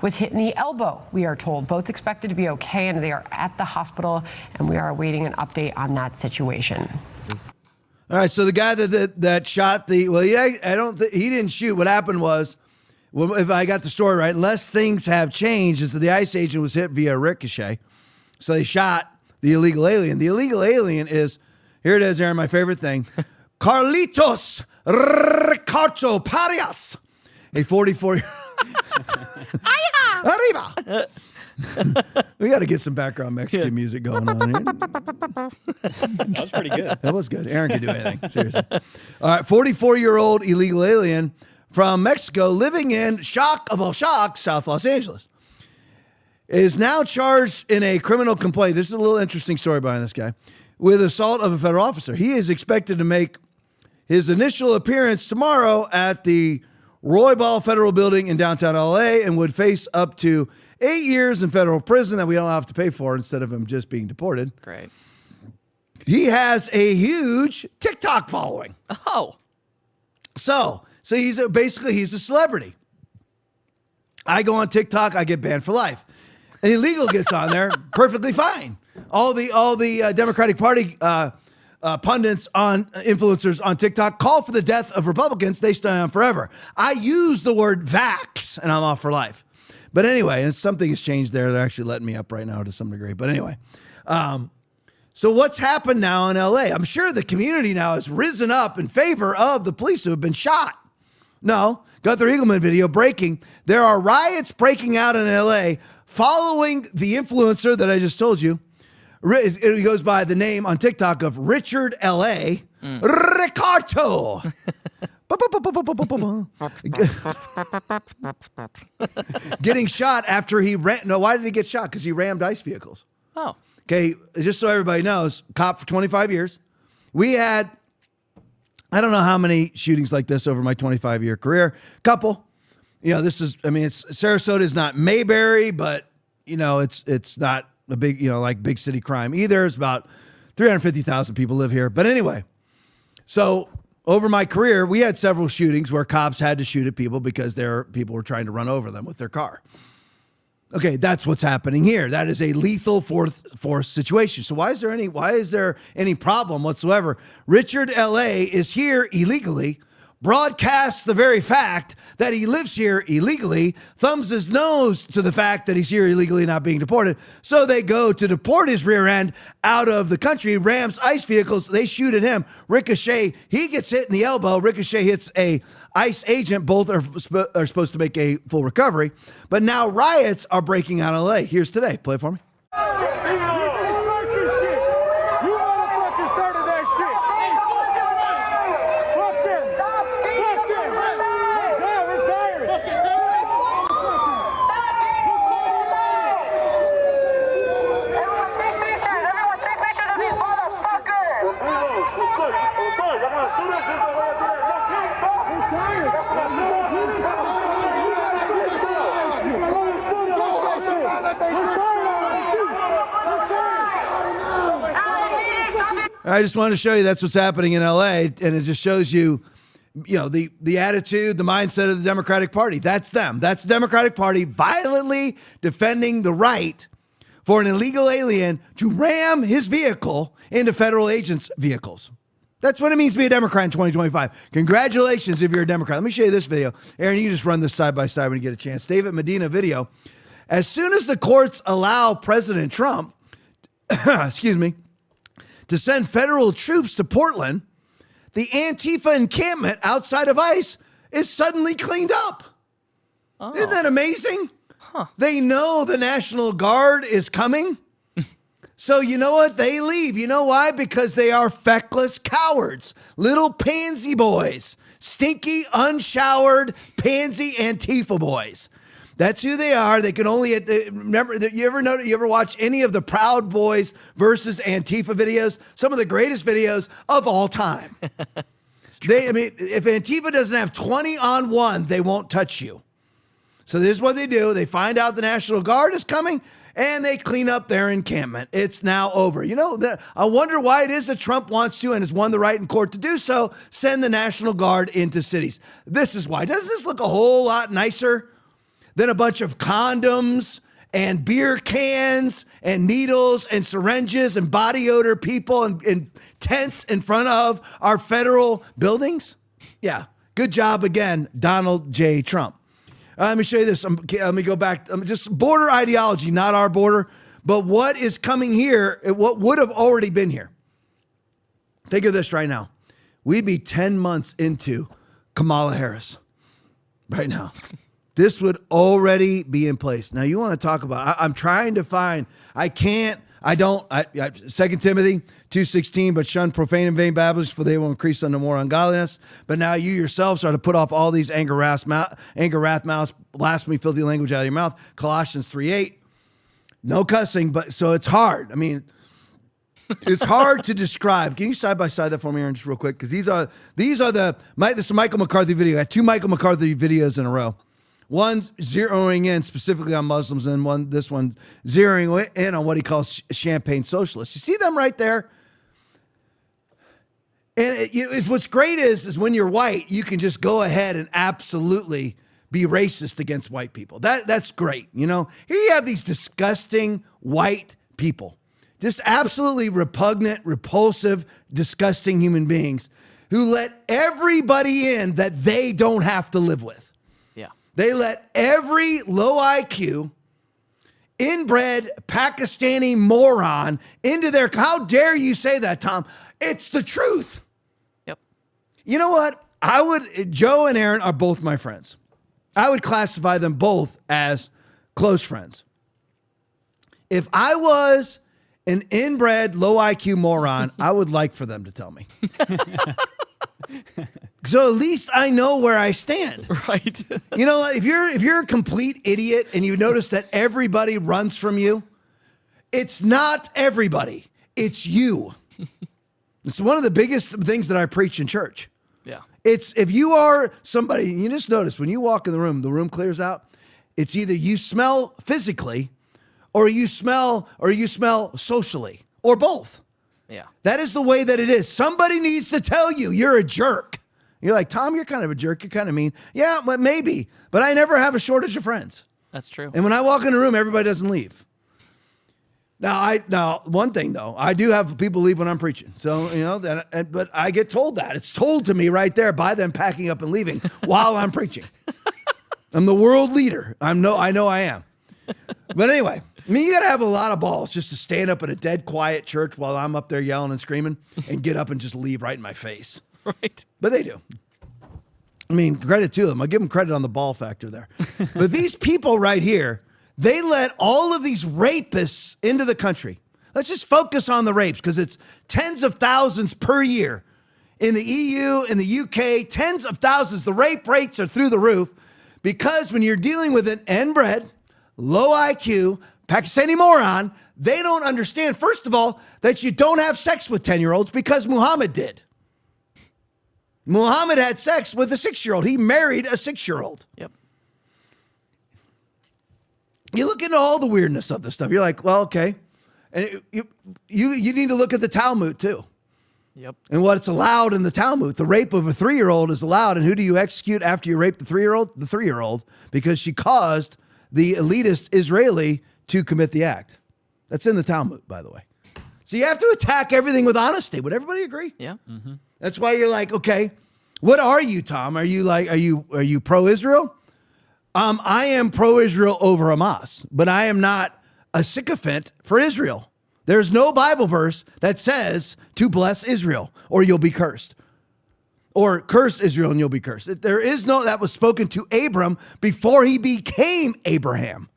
was hit in the elbow, we are told. Both expected to be okay, and they are at the hospital, and we are awaiting an update on that situation. All right, so the guy that shot he didn't shoot. What happened was, well, if I got the story right, unless things have changed, is that the ICE agent was hit via ricochet. So they shot the illegal alien. The illegal alien is, here it is, Aaron, my favorite thing, Carlitos Ricardo Parias, a 44-year-old. Arriba! We got to get some background Mexican music going on here. That was pretty good. That was good. Aaron could do anything, seriously. All right, 44-year-old illegal alien from Mexico living in, shock of all shocks, South Los Angeles, is now charged in a criminal complaint. This is a little interesting story behind this guy, with assault of a federal officer. He is expected to make his initial appearance tomorrow at the Roybal Federal Building in downtown LA and would face up to 8 years in federal prison that we don't have to pay for instead of him just being deported. Great. He has a huge TikTok following. Oh. So he's a celebrity. I go on TikTok, I get banned for life. An illegal gets on there, perfectly fine. All the Democratic Party pundits influencers on TikTok call for the death of Republicans. They stay on forever. I use the word vax, and I'm off for life. But anyway, and something has changed there. They're actually letting me up right now to some degree. But anyway, so what's happened now in LA? I'm sure the community now has risen up in favor of the police who have been shot. No, Gunther Eagleman video breaking. There are riots breaking out in LA following the influencer that I just told you. It goes by the name on TikTok of Richard L.A. Ricardo. Getting shot after he ran. No, why did he get shot? Because he rammed ICE vehicles. Oh. Okay, just so everybody knows, cop for 25 years. We had, I don't know how many shootings like this over my 25-year career. Couple. This is, it's Sarasota is not Mayberry, but, it's not a big, like big city crime either. It's about 350,000 people live here. But anyway, so over my career, we had several shootings where cops had to shoot at people because people were trying to run over them with their car. Okay, that's what's happening here. That is a lethal force situation. So why is there any problem whatsoever? Richard L.A. is here illegally, broadcasts the very fact that he lives here illegally, thumbs his nose to the fact that he's here illegally not being deported. So they go to deport his rear end out of the country, rams ICE vehicles, they shoot at him. Ricochet, he gets hit in the elbow. Ricochet hits a ICE agent. Both are supposed to make a full recovery. But now riots are breaking out in LA. Here's today. Play it for me. I just wanted to show you that's what's happening in LA, and it just shows you, the attitude, the mindset of the Democratic Party. That's them. That's the Democratic Party violently defending the right for an illegal alien to ram his vehicle into federal agents' vehicles. That's what it means to be a Democrat in 2025. Congratulations if you're a Democrat. Let me show you this video. Aaron, you just run this side by side when you get a chance. David Medina video. As soon as the courts allow President Trump, to send federal troops to Portland, the Antifa encampment outside of ICE is suddenly cleaned up. Oh. Isn't that amazing? Huh. They know the National Guard is coming. So you know what? They leave. You know why? Because they are feckless cowards. Little pansy boys. Stinky, unshowered, pansy Antifa boys. That's who they are. They can only remember. You ever watch any of the Proud Boys versus Antifa videos? Some of the greatest videos of all time. If Antifa doesn't have 20 on 1, they won't touch you. So this is what they do. They find out the National Guard is coming, and they clean up their encampment. It's now over. I wonder why it is that Trump wants to and has won the right in court to do so, send the National Guard into cities. This is why. Doesn't this look a whole lot nicer than a bunch of condoms and beer cans and needles and syringes and body odor people and tents in front of our federal buildings? Yeah. Good job again, Donald J. Trump. Let me show you this. Let me go back. Just border ideology, not our border, but what is coming here, what would have already been here. Think of this right now. We'd be 10 months into Kamala Harris right now. This would already be in place. Now, you want to talk about, I'm trying to find, 2 Timothy 2:16, but shun profane and vain babblings, for they will increase unto more ungodliness. But now you yourselves are to put off all these anger, wrath, malice, blasphemy, filthy language out of your mouth. Colossians 3:8. No cussing, but so it's hard. It's hard to describe. Can you side by side that for me, Aaron, just real quick? Because this is a Michael McCarthy video. I had 2 Michael McCarthy videos in a row. One zeroing in specifically on Muslims, and this one zeroing in on what he calls champagne socialists. You see them right there? And what's great is when you're white, you can just go ahead and absolutely be racist against white people. That's great. Here you have these disgusting white people, just absolutely repugnant, repulsive, disgusting human beings who let everybody in that they don't have to live with. They let every low IQ, inbred Pakistani moron into their... How dare you say that, Tom? It's the truth. Yep. You know what? Joe and Aaron are both my friends. I would classify them both as close friends. If I was an inbred, low IQ moron, I would like for them to tell me. So at least I know where I stand. Right. You know, if you're a complete idiot and you notice that everybody runs from you, it's not everybody. It's you. It's one of the biggest things that I preach in church. Yeah. It's if you are somebody, you just notice when you walk in the room clears out. It's either you smell physically or you smell socially or both. Yeah. That is the way that it is. Somebody needs to tell you you're a jerk. You're like, Tom, you're kind of a jerk. You're kind of mean. Yeah, but maybe. But I never have a shortage of friends. That's true. And when I walk in a room, everybody doesn't leave. Now, one thing though, I do have people leave when I'm preaching. So, you know, but I get told that. It's told to me right there by them packing up and leaving while I'm preaching. I'm the world leader. I know I am. But anyway, I mean, you got to have a lot of balls just to stand up in a dead quiet church while I'm up there yelling and screaming and get up and just leave right in my face. Right. But they do. I mean, credit to them. I give them credit on the ball factor there. But these people right here, they let all of these rapists into the country. Let's just focus on the rapes because it's tens of thousands per year. In the EU, in the UK, tens of thousands. The rape rates are through the roof because when you're dealing with an inbred, low IQ, Pakistani moron, they don't understand, first of all, that you don't have sex with 10-year-olds because Muhammad did. Muhammad had sex with a 6-year-old. He married a 6-year-old. Yep. You look into all the weirdness of this stuff. You're like, well, okay. And you need to look at the Talmud too. Yep. And what's allowed in the Talmud. The rape of a 3-year-old is allowed. And who do you execute after you rape the 3-year-old? The 3-year-old, because she caused the elitist Israeli to commit the act. That's in the Talmud, by the way. So you have to attack everything with honesty. Would everybody agree? Yeah. Mm-hmm. That's why you're like, okay, what are you, Tom? Are you pro-Israel? I am pro-Israel over Hamas, but I am not a sycophant for Israel. There's no Bible verse that says to bless Israel or you'll be cursed. Or curse Israel and you'll be cursed. There is no, that was spoken to Abram before he became Abraham.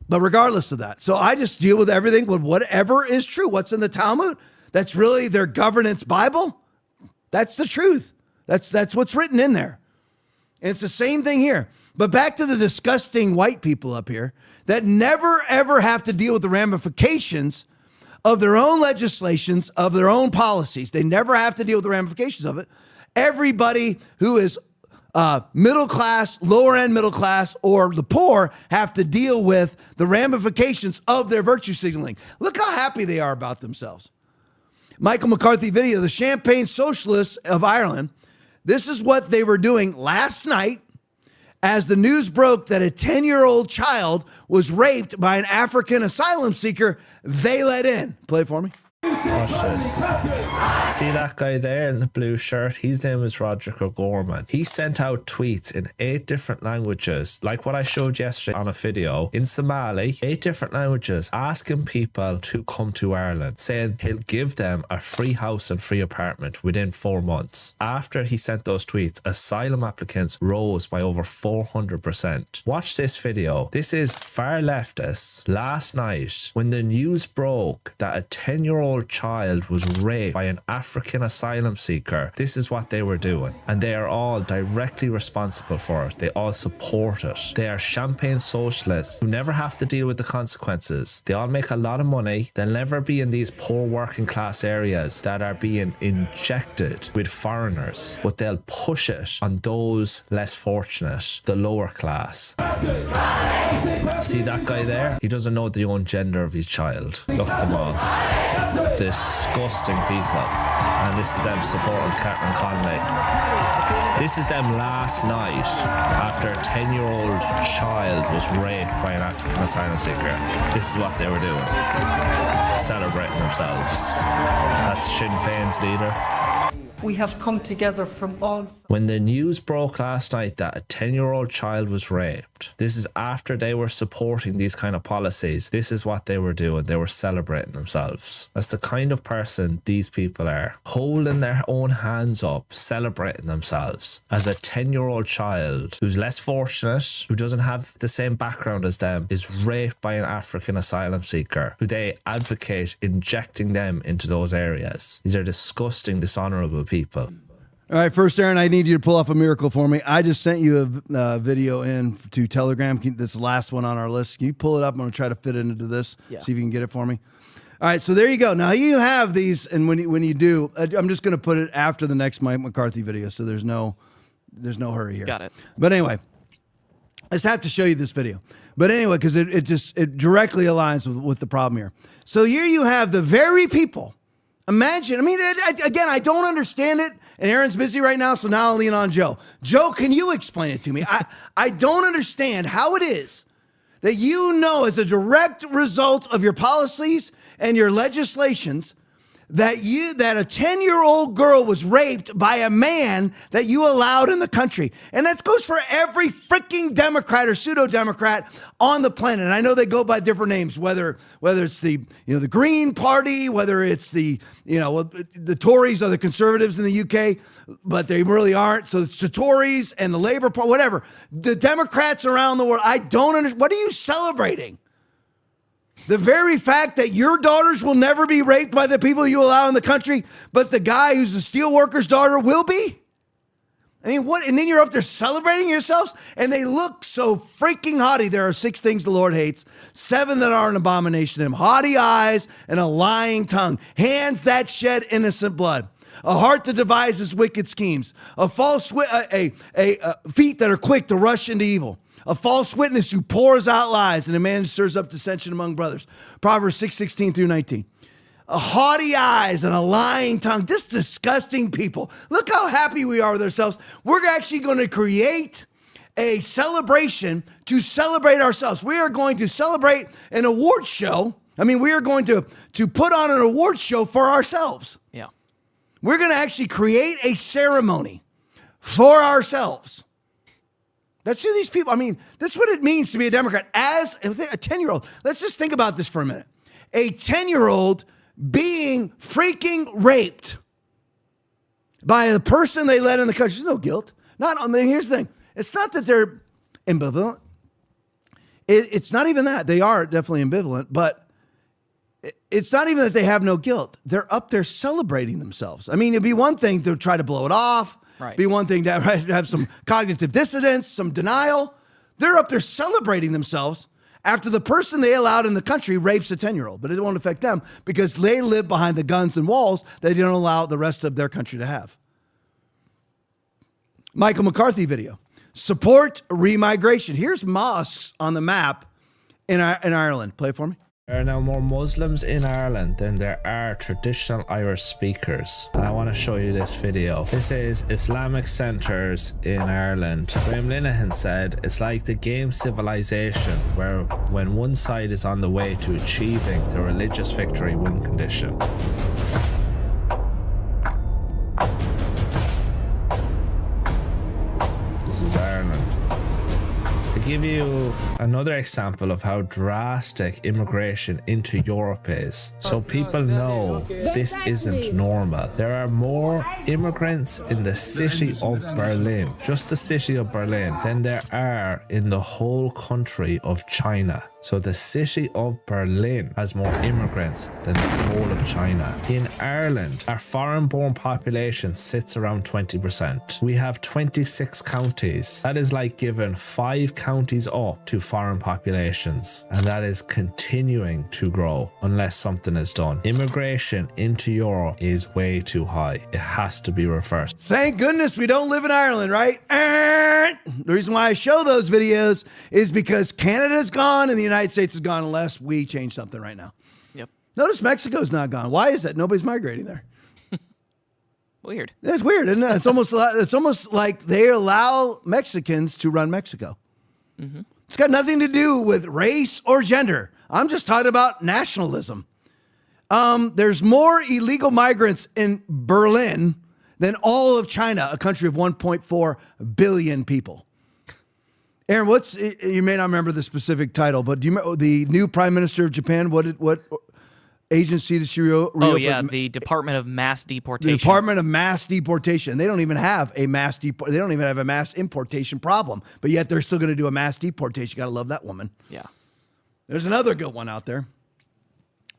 But regardless of that, so I just deal with everything with whatever is true. What's in the Talmud? That's really their governance Bible. That's the truth. That's what's written in there. And it's the same thing here. But back to the disgusting white people up here that never, ever have to deal with the ramifications of their own legislations, of their own policies. They never have to deal with the ramifications of it. Everybody who is middle class, lower end middle class, or the poor have to deal with the ramifications of their virtue signaling. Look how happy they are about themselves. Michael McCarthy video, the Champagne Socialists of Ireland. This is what they were doing last night as the news broke that a 10-year-old child was raped by an African asylum seeker they let in. Play it for me. Watch this. See that guy there in the blue shirt? His name is Roger O'Gorman. He sent out tweets in 8 different languages, like what I showed yesterday on a video, in Somali, 8 different languages, asking people to come to Ireland, saying he'll give them a free house and free apartment within 4 months. After he sent those tweets, asylum applicants rose by over 400%. Watch this video. This is far leftists last night when the news broke that a 10-year-old child was raped by an African asylum seeker. This is what they were doing, and they are all directly responsible for it. They all support it. They are champagne socialists who never have to deal with the consequences. They all make a lot of money. They'll never be in these poor working class areas that are being injected with foreigners, but they'll push it on those less fortunate, the lower class. See that guy there? He doesn't know the own gender of his child. Look at them all. Disgusting people. And this is them supporting Catherine Connolly. This is them last night after a 10-year-old child was raped by an African asylum seeker. This is what they were doing. Celebrating themselves. That's Sinn Féin's leader. we have come together from all sides. When the news broke last night that a 10-year-old child was raped, this is after they were supporting these kind of policies. This is what they were doing. They were celebrating themselves. That's the kind of person these people are. Holding their own hands up, celebrating themselves as a 10-year-old child who's less fortunate, who doesn't have the same background as them, is raped by an African asylum seeker who they advocate injecting them into those areas. These are disgusting, dishonorable people. All right, first, Aaron, I need you to pull off a miracle for me. I just sent you a video in to Telegram. This is the last one on our list. Can you pull it up? I'm going to try to fit it into this. Yeah. See if you can get it for me. All right, so there you go. Now you have these, and when you do, I'm just going to put it after the next Mike McCarthy video, so there's no hurry here. Got it. But anyway, I just have to show you this video. But anyway, because it directly aligns with the problem here. So here you have the very people. Imagine, I mean, again, I don't understand it, and Aaron's busy right now, so now I'll lean on Joe. Joe, can you explain it to me? I don't understand how it is that as a direct result of your policies and your legislations, that a 10-year-old girl was raped by a man that you allowed in the country. And that goes for every freaking Democrat or pseudo-Democrat on the planet. And I know they go by different names, whether it's the Green Party, whether it's the Tories or the Conservatives in the UK, but they really aren't. So it's the Tories and the Labour Party, whatever. The Democrats around the world, I don't understand. What are you celebrating? The very fact that your daughters will never be raped by the people you allow in the country, but the guy who's a steelworker's daughter will be? I mean, what? And then you're up there celebrating yourselves, and they look so freaking haughty. There are 6 things the Lord hates, 7 that are an abomination to him: haughty eyes and a lying tongue, hands that shed innocent blood, a heart that devises wicked schemes, a feet that are quick to rush into evil, a false witness who pours out lies, and a man who stirs up dissension among brothers. Proverbs 6:16 through 19. A haughty eyes and a lying tongue, just disgusting people. Look how happy we are with ourselves. We're actually going to create a celebration to celebrate ourselves. We are going to celebrate an award show. I mean, we are going to put on an award show for ourselves. Yeah. We're going to actually create a ceremony for ourselves. That's who these people, I mean, that's what it means to be a Democrat. As a 10-year-old, let's just think about this for a minute. A 10-year-old being freaking raped by the person they let in the country. There's no guilt. Here's the thing. It's not that they're ambivalent. It's not even that. They are definitely ambivalent, but it's not even that they have no guilt. They're up there celebrating themselves. I mean, it'd be one thing to try to blow it off. Right. Be one thing to have some cognitive dissonance, some denial. They're up there celebrating themselves after the person they allowed in the country rapes a 10-year-old. But it won't affect them because they live behind the guns and walls that they don't allow the rest of their country to have. Michael McCarthy video. Support remigration. Here's mosques on the map in Ireland. Play it for me. There are now more Muslims in Ireland than there are traditional Irish speakers. And I want to show you this video. This is Islamic centres in Ireland. Graham Linehan said it's like the game Civilization, where when one side is on the way to achieving the religious victory win condition. This is Ireland. To give you another example of how drastic immigration into Europe is, so people know this isn't normal. There are more immigrants in the city of Berlin, just the city of Berlin, than there are in the whole country of China. So the city of Berlin has more immigrants than the whole of China. In Ireland, our foreign-born population sits around 20%. We have 26 counties. That is like giving 5 counties up to foreign populations. And that is continuing to grow unless something is done. Immigration into Europe is way too high. It has to be reversed. Thank goodness we don't live in Ireland, right? The reason why I show those videos is because Canada's gone and the United States is gone unless we change something right now. Yep. Notice Mexico's not gone. Why is that? Nobody's migrating there. Weird. It's weird, isn't it? It's almost like they allow Mexicans to run Mexico. Mm-hmm. It's got nothing to do with race or gender. I'm just talking about nationalism. There's more illegal migrants in Berlin than all of China, a country of 1.4 billion people. Aaron, you may not remember the specific title, but do you remember the new Prime Minister of Japan? What agency did she reopen? Oh, yeah, the Department of Mass Deportation. The Department of Mass Deportation. They don't even have a mass importation problem, but yet they're still going to do a mass deportation. You got to love that woman. Yeah. There's another good one out there.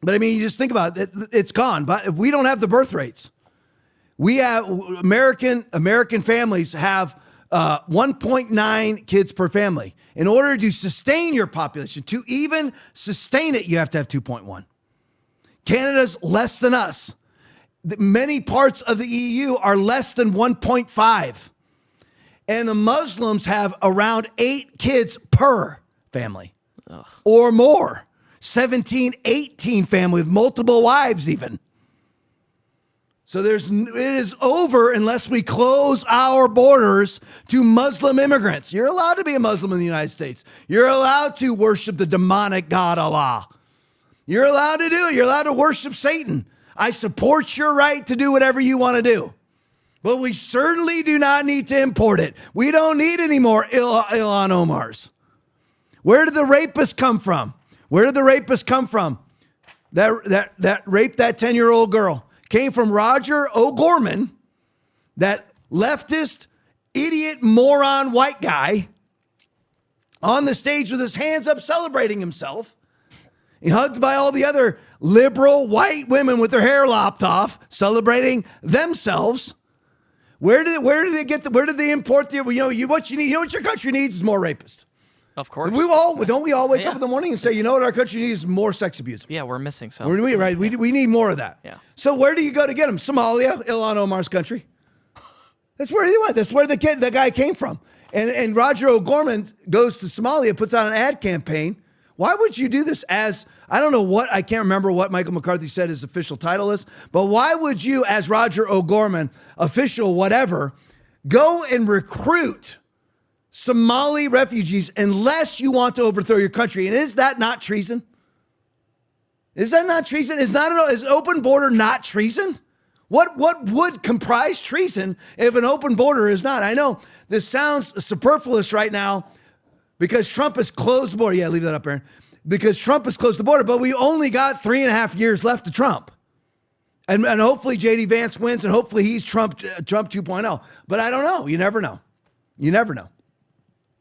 But I mean, you just think about it. It's gone. But if we don't have the birth rates, we have American families have 1.9 kids per family. In order to sustain your population, to even sustain it, you have to have 2.1. Canada's less than us. Many parts of the EU are less than 1.5. And the Muslims have around 8 kids per family. Ugh. Or more. 17, 18 family with multiple wives even. So it is over unless we close our borders to Muslim immigrants. You're allowed to be a Muslim in the United States. You're allowed to worship the demonic God Allah. You're allowed to do it. You're allowed to worship Satan. I support your right to do whatever you want to do. But we certainly do not need to import it. We don't need any more Ilhan Omars. Where did the rapists come from? Where did the rapists come from? That raped that 10-year-old girl came from Roger O'Gorman, that leftist, idiot, moron, white guy on the stage with his hands up celebrating himself. He hugged by all the other liberal white women with their hair lopped off, celebrating themselves. Where did they import the, what you need, what your country needs is more rapists. Of course. Don't we all wake up in the morning and say, what our country needs is more sex abuse? Yeah, we're missing some. Right? We need more of that. Yeah. So where do you go to get them? Somalia, Ilhan Omar's country. That's where he went. That's where the guy came from. And Roger O'Gorman goes to Somalia, puts out an ad campaign. Why would you do this I can't remember what Michael McCarthy said his official title is, but why would you, as Roger O'Gorman, official whatever, go and recruit Somali refugees unless you want to overthrow your country? And is that not treason? Is that not treason? Is an open border not treason? What would comprise treason if an open border is not? I know this sounds superfluous right now because Trump has closed the border. Yeah, leave that up, Aaron. Because Trump has closed the border, but we only got 3.5 years left to Trump. And hopefully J.D. Vance wins and hopefully he's Trump 2.0. But I don't know. You never know.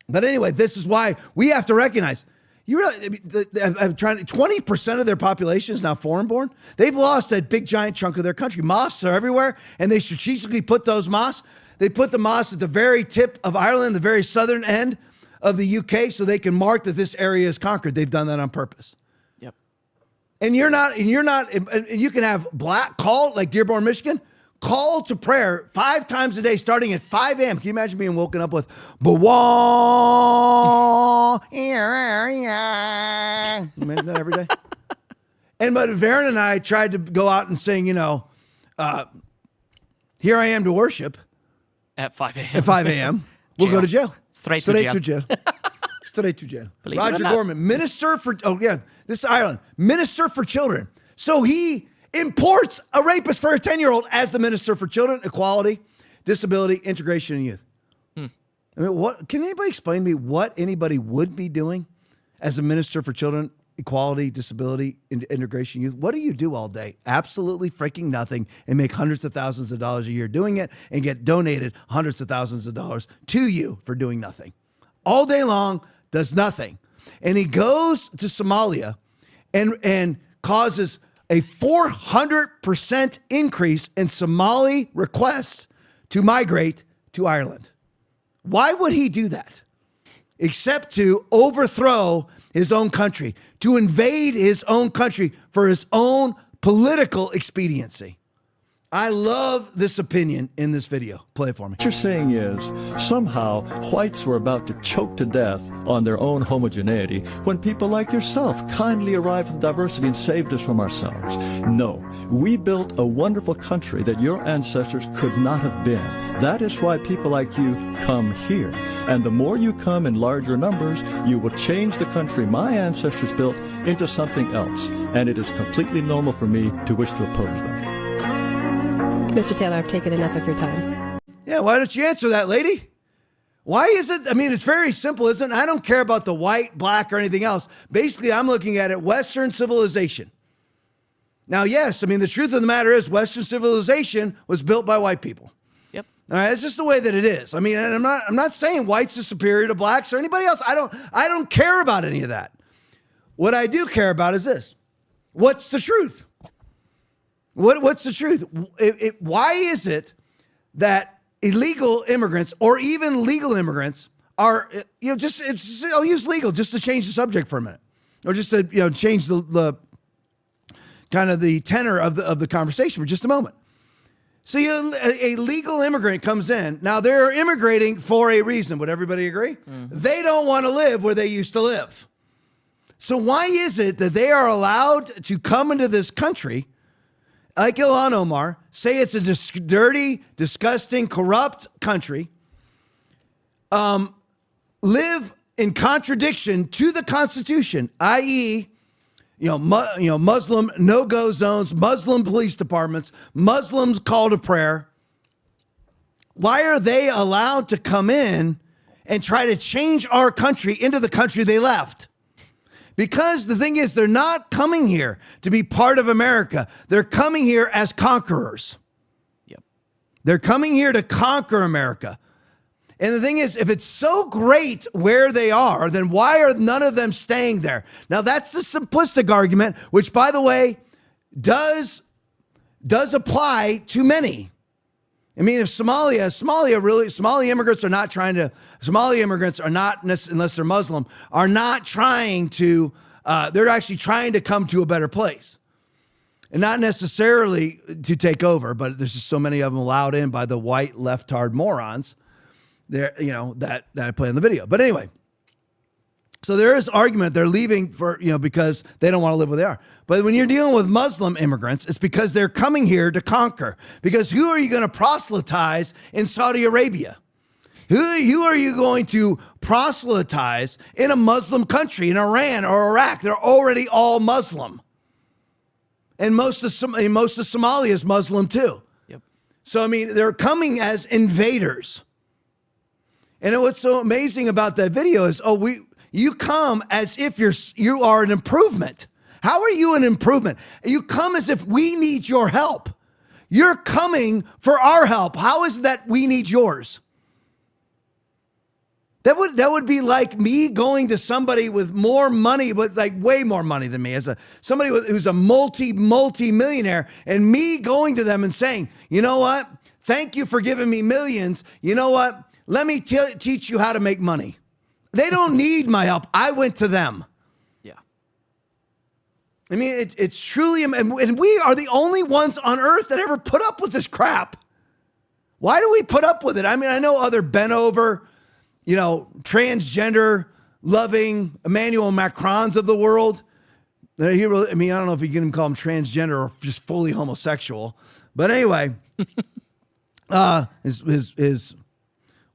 But anyway, this is why we have to recognize, 20% of their population is now foreign-born. They've lost a big, giant chunk of their country. Mosques are everywhere, and they strategically put those mosques. They put the mosques at the very tip of Ireland, the very southern end of the UK, so they can mark that this area is conquered. They've done that on purpose. Yep. And you can have like Dearborn, Michigan, call to prayer 5 times a day, starting at 5 a.m. Can you imagine being woken up with "Bawah"? Imagine that every day. But Varen and I tried to go out and sing, "Here I am to worship" at 5 a.m. At 5 a.m. We'll go to jail. Straight to jail. Straight to jail. Believe Roger Gorman, minister for this is Ireland, minister for children. So he imports a rapist for a 10-year-old as the minister for children, equality, disability, integration, and youth. I mean, can anybody explain to me what anybody would be doing as a minister for children, equality, disability, integration, youth? What do you do all day? Absolutely freaking nothing, and make hundreds of thousands of dollars a year doing it and get donated hundreds of thousands of dollars to you for doing nothing. All day long, does nothing. And he goes to Somalia and causes a 400% increase in Somali requests to migrate to Ireland. Why would he do that? Except to overthrow his own country, to invade his own country for his own political expediency. I love this opinion in this video. Play it for me. What you're saying is somehow whites were about to choke to death on their own homogeneity when people like yourself kindly arrived with diversity and saved us from ourselves. No, we built a wonderful country that your ancestors could not have been. That is why people like you come here. And the more you come in larger numbers, you will change the country my ancestors built into something else. And it is completely normal for me to wish to oppose them. Mr. Taylor, I've taken enough of your time. Yeah, why don't you answer that, lady? Why is it? I mean, it's very simple, isn't it? I don't care about the white, black, or anything else. Basically, I'm looking at it Western civilization. Now, yes, I mean, the truth of the matter is Western civilization was built by white people. Yep. All right, it's just the way that it is. I mean, and I'm not saying whites are superior to blacks or anybody else. I don't care about any of that. What I do care about is this. What's the truth? What's the truth? Why is it that illegal immigrants or even legal immigrants are, I'll use legal just to change the subject for a minute, or just to, change the kind of the tenor of the conversation for just a moment. So a legal immigrant comes in. Now they're immigrating for a reason. Would everybody agree? Mm-hmm. They don't want to live where they used to live. So why is it that they are allowed to come into this country, like Ilhan Omar, say it's a dirty, disgusting, corrupt country, live in contradiction to the Constitution, i.e., Muslim no-go zones, Muslim police departments, Muslims call to prayer. Why are they allowed to come in and try to change our country into the country they left? Because the thing is, they're not coming here to be part of America. They're coming here as conquerors. Yep. They're coming here to conquer America. And the thing is, if it's so great where they are, then why are none of them staying there? Now, that's the simplistic argument, which, by the way, does apply to many. I mean, if Somali immigrants are not trying to, Somali immigrants are not, unless they're Muslim, are not trying to, they're actually trying to come to a better place. And not necessarily to take over, but there's just so many of them allowed in by the white leftard morons there, that I play in the video. But anyway, so there is argument they're leaving for, because they don't want to live where they are. But when you're dealing with Muslim immigrants, it's because they're coming here to conquer. Because who are you going to proselytize in Saudi Arabia? Who are you going to proselytize in a Muslim country, in Iran or Iraq? They're already all Muslim. And most of Somalia is Muslim too. Yep. So, I mean, they're coming as invaders. And what's so amazing about that video is, you come as if you are an improvement. How are you an improvement? You come as if we need your help. You're coming for our help. How is it that we need yours? That would be like me going to somebody with more money, but like way more money than me, somebody who's a multi-millionaire, and me going to them and saying, you know what? Thank you for giving me millions. You know what? Let me teach you how to make money. They don't need my help. I went to them. Yeah. I mean, it's truly, and we are the only ones on earth that ever put up with this crap. Why do we put up with it? I mean, I know other bent over, transgender loving Emmanuel Macrons of the world. I don't know if you can call them transgender or just fully homosexual, but anyway, his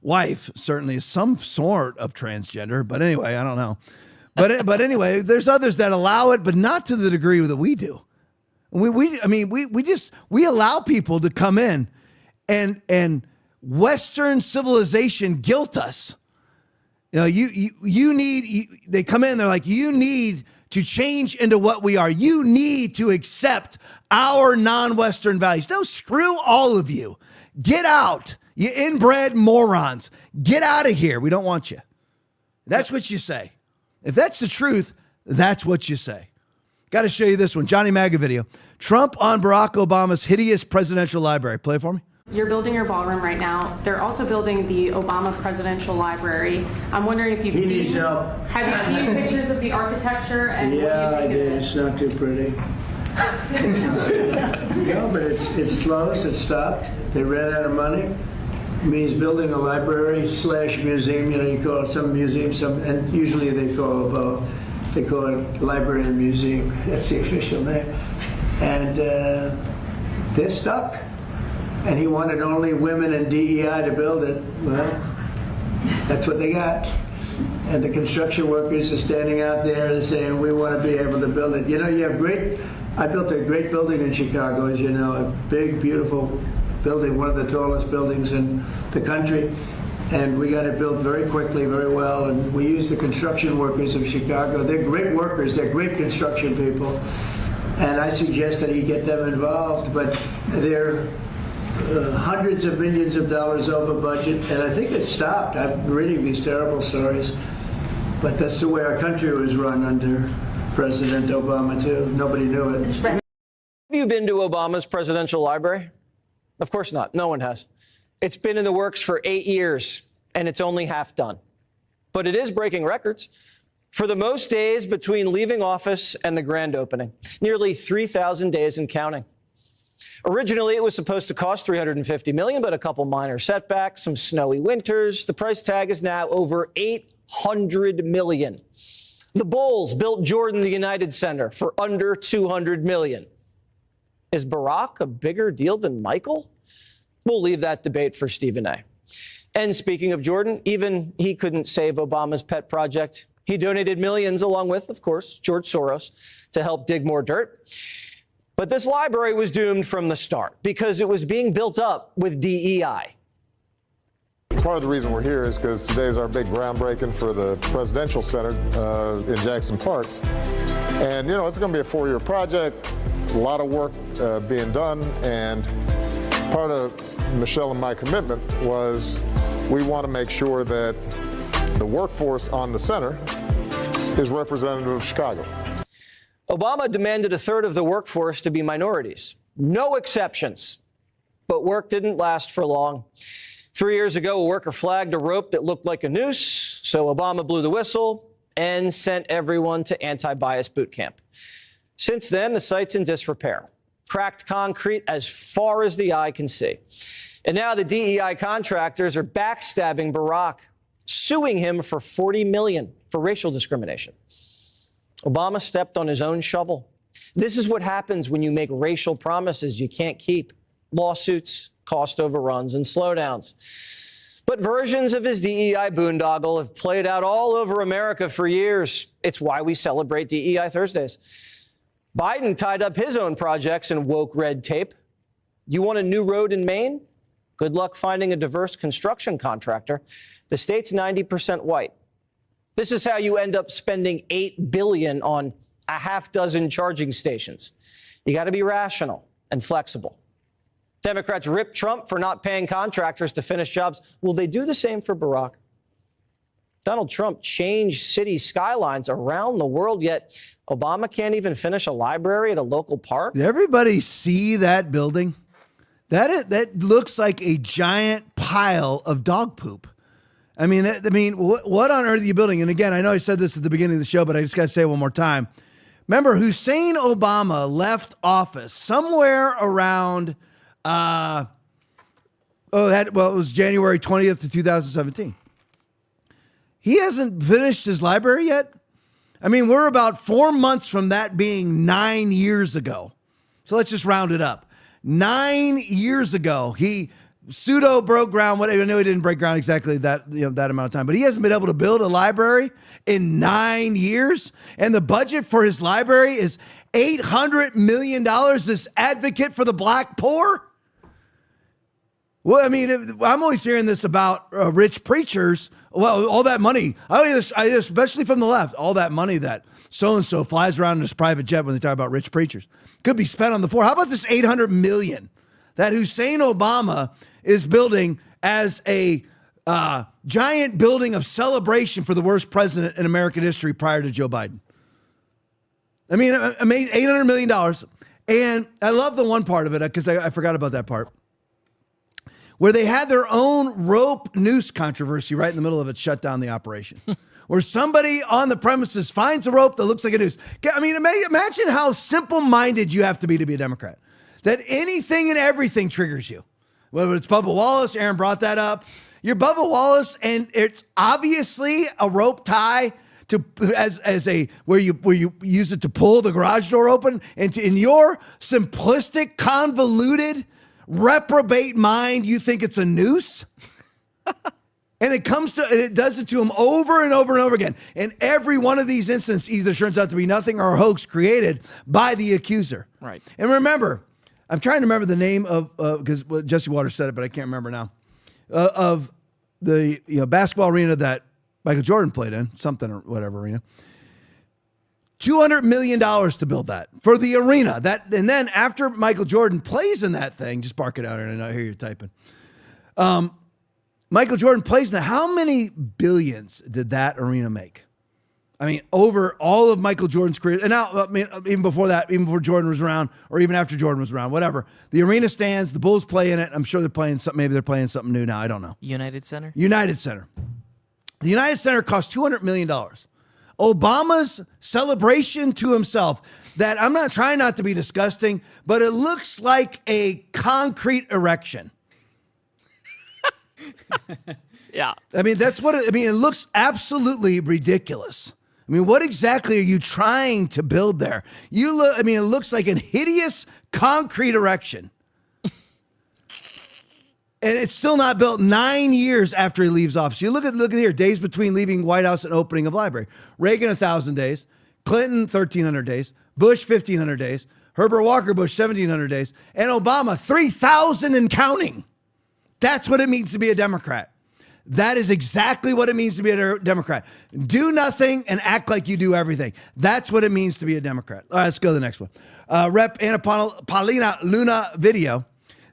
wife certainly is some sort of transgender, but anyway, I don't know. But anyway, there's others that allow it, but not to the degree that we do. We allow people to come in and Western civilization guilt us. They come in, they're like, you need to change into what we are. You need to accept our non-Western values. No, screw all of you. Get out. You inbred morons. Get out of here. We don't want you. That's what you say. If that's the truth, that's what you say. Got to show you this one. Johnny Maga video. Trump on Barack Obama's hideous presidential library. Play it for me. You're building your ballroom right now. They're also building the Obama Presidential Library. I'm wondering if you've He seen... needs help. Have you seen pictures of the architecture? And Yeah, what do you think I did. of it? It's not too pretty. No, but it's closed. It's stopped. They ran out of money. It means building a library / museum. You call it some museum, and usually they call it library and museum. That's the official name. And they're stuck. And he wanted only women and DEI to build it. Well, that's what they got. And the construction workers are standing out there and saying, we want to be able to build it. You have I built a great building in Chicago, as you know, a big, beautiful building, one of the tallest buildings in the country. And we got it built very quickly, very well. And we used the construction workers of Chicago. They're great workers. They're great construction people. And I suggest that you get them involved. But they're hundreds of millions of dollars over budget. And I think it stopped. I'm reading these terrible stories. But that's the way our country was run under President Obama, too. Nobody knew it. Have you been to Obama's presidential library? Of course not. No one has. It's been in the works for 8 years, and it's only half done. But it is breaking records for the most days between leaving office and the grand opening, nearly 3,000 days and counting. Originally, it was supposed to cost $350 million, but a couple minor setbacks, some snowy winters. The price tag is now over $800 million. The Bulls built Jordan the United Center for under $200 million. Is Barack a bigger deal than Michael? We'll leave that debate for Stephen A. And speaking of Jordan, even he couldn't save Obama's pet project. He donated millions, along with, of course, George Soros, to help dig more dirt. But this library was doomed from the start because it was being built up with DEI. Part of the reason we're here is because today is our big groundbreaking for the Presidential Center in Jackson Park. And, you know, it's going to be a 4-year project, a lot of work being done, and part of Michelle and my commitment was we want to make sure that the workforce on the center is representative of Chicago. Obama demanded a third of the workforce to be minorities. No exceptions. But work didn't last for long. 3 years ago, a worker flagged a rope that looked like a noose, so Obama blew the whistle and sent everyone to anti-bias boot camp. Since then, the site's in disrepair. Cracked concrete as far as the eye can see. And now the DEI contractors are backstabbing Barack, suing him for $40 million for racial discrimination. Obama stepped on his own shovel. This is what happens when you make racial promises you can't keep. Lawsuits, cost overruns, and slowdowns. But versions of his DEI boondoggle have played out all over America for years. It's why we celebrate DEI Thursdays. Biden tied up his own projects in woke red tape. You want a new road in Maine? Good luck finding a diverse construction contractor. The state's 90% white. This is how you end up spending $8 billion on a half dozen charging stations. You got to be rational and flexible. Democrats ripped Trump for not paying contractors to finish jobs. Will they do the same for Barack? Donald Trump changed city skylines around the world, yet Obama can't even finish a library at a local park. Did everybody see that building? That looks like a giant pile of dog poop. I mean, what on earth are you building? And again, I know I said this at the beginning of the show, but I just got to say it one more time. Remember, Hussein Obama left office somewhere around, it was January 20th to 2017. He hasn't finished his library yet. I mean, we're about 4 months from that being 9 years ago. So let's just round it up. 9 years ago, he pseudo broke ground. I know he didn't break ground exactly that amount of time, but he hasn't been able to build a library in 9 years. And the budget for his library is $800 million. This advocate for the black poor. Well, I mean, I'm always hearing this about rich preachers. Well, all that money, especially from the left, all that money that so-and-so flies around in his private jet when they talk about rich preachers could be spent on the poor. How about this $800 million that Hussein Obama is building as a giant building of celebration for the worst president in American history prior to Joe Biden? I mean, $800 million. And I love the one part of it because I forgot about that part, where they had their own rope noose controversy right in the middle of it, shut down the operation. Where somebody on the premises finds a rope that looks like a noose. I mean, imagine how simple-minded you have to be a Democrat. That anything and everything triggers you. Whether it's Bubba Wallace, Aaron brought that up. You're Bubba Wallace, and it's obviously a rope tie to where you use it to pull the garage door open. And in your simplistic, convoluted, reprobate mind, you think it's a noose? And it does it to him over and over and over again. And every one of these instances either turns out to be nothing or a hoax created by the accuser. Right. And remember, I'm trying to remember the name of, because Jesse Waters said it, but I can't remember now, of the basketball arena that Michael Jordan played in, something or whatever arena. $200 million to build that for the arena. And then after Michael Jordan plays in that thing, just bark it out, and I hear you typing. Michael Jordan plays in that. How many billions did that arena make? I mean, over all of Michael Jordan's career, and now, I mean, even before that, even before Jordan was around, or even after Jordan was around, whatever. The arena stands, the Bulls play in it. I'm sure they're playing something. Maybe they're playing something new now. I don't know. United Center. The United Center cost $200 million. Obama's celebration to himself, that I'm not trying not to be disgusting, but it looks like a concrete erection. Yeah. I mean, it looks absolutely ridiculous. I mean, what exactly are you trying to build there? It looks like a hideous concrete erection. And it's still not built 9 years after he leaves office. You look at here, days between leaving White House and opening of library. Reagan, 1,000 days. Clinton, 1,300 days. Bush, 1,500 days. Herbert Walker Bush, 1,700 days. And Obama, 3,000 and counting. That's what it means to be a Democrat. That is exactly what it means to be a Democrat. Do nothing and act like you do everything. That's what it means to be a Democrat. All right, let's go to the next one. Rep. Anna Paulina Luna video.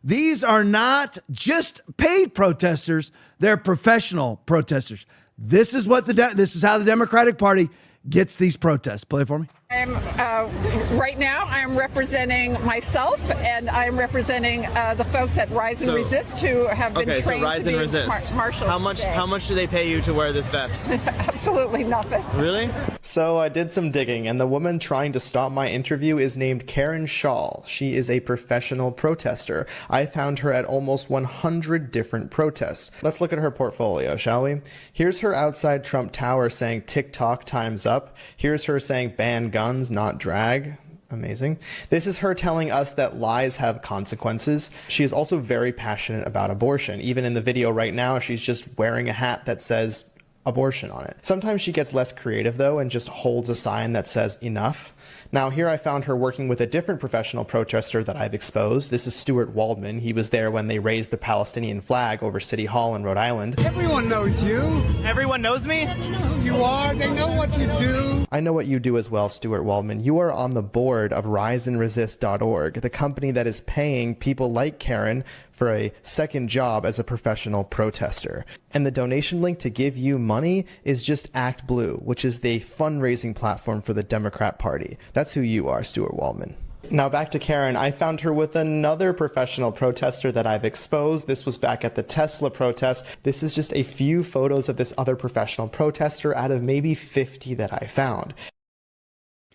These are not just paid protesters; they're professional protesters. This is how the Democratic Party gets these protests. Play it for me. Right now, I'm representing myself, and I'm representing the folks at Rise and Resist who have been trained so Rise to and be Resist. Marshals. How much do they pay you to wear this vest? Absolutely nothing. Really? So I did some digging, and the woman trying to stop my interview is named Karen Shaw. She is a professional protester. I found her at almost 100 different protests. Let's look at her portfolio, shall we? Here's her outside Trump Tower saying TikTok time's up. Here's her saying ban guns, not drag. Amazing. This is her telling us that lies have consequences. She is also very passionate about abortion. Even in the video right now, she's just wearing a hat that says abortion on it. Sometimes she gets less creative though and just holds a sign that says enough. Now here I found her working with a different professional protester that I've exposed. This is Stuart Waldman. He was there when they raised the Palestinian flag over City Hall in Rhode Island. Everyone knows you. Everyone knows me? They know who you are. They know what you do. I know what you do as well, Stuart Waldman. You are on the board of riseandresist.org, the company that is paying people like Karen for a second job as a professional protester. And the donation link to give you money is just Act Blue, which is the fundraising platform for the Democrat Party. That's who you are, Stuart Waldman. Now back to Karen. I found her with another professional protester that I've exposed. This was back at the Tesla protest. This is just a few photos of this other professional protester out of maybe 50 that I found.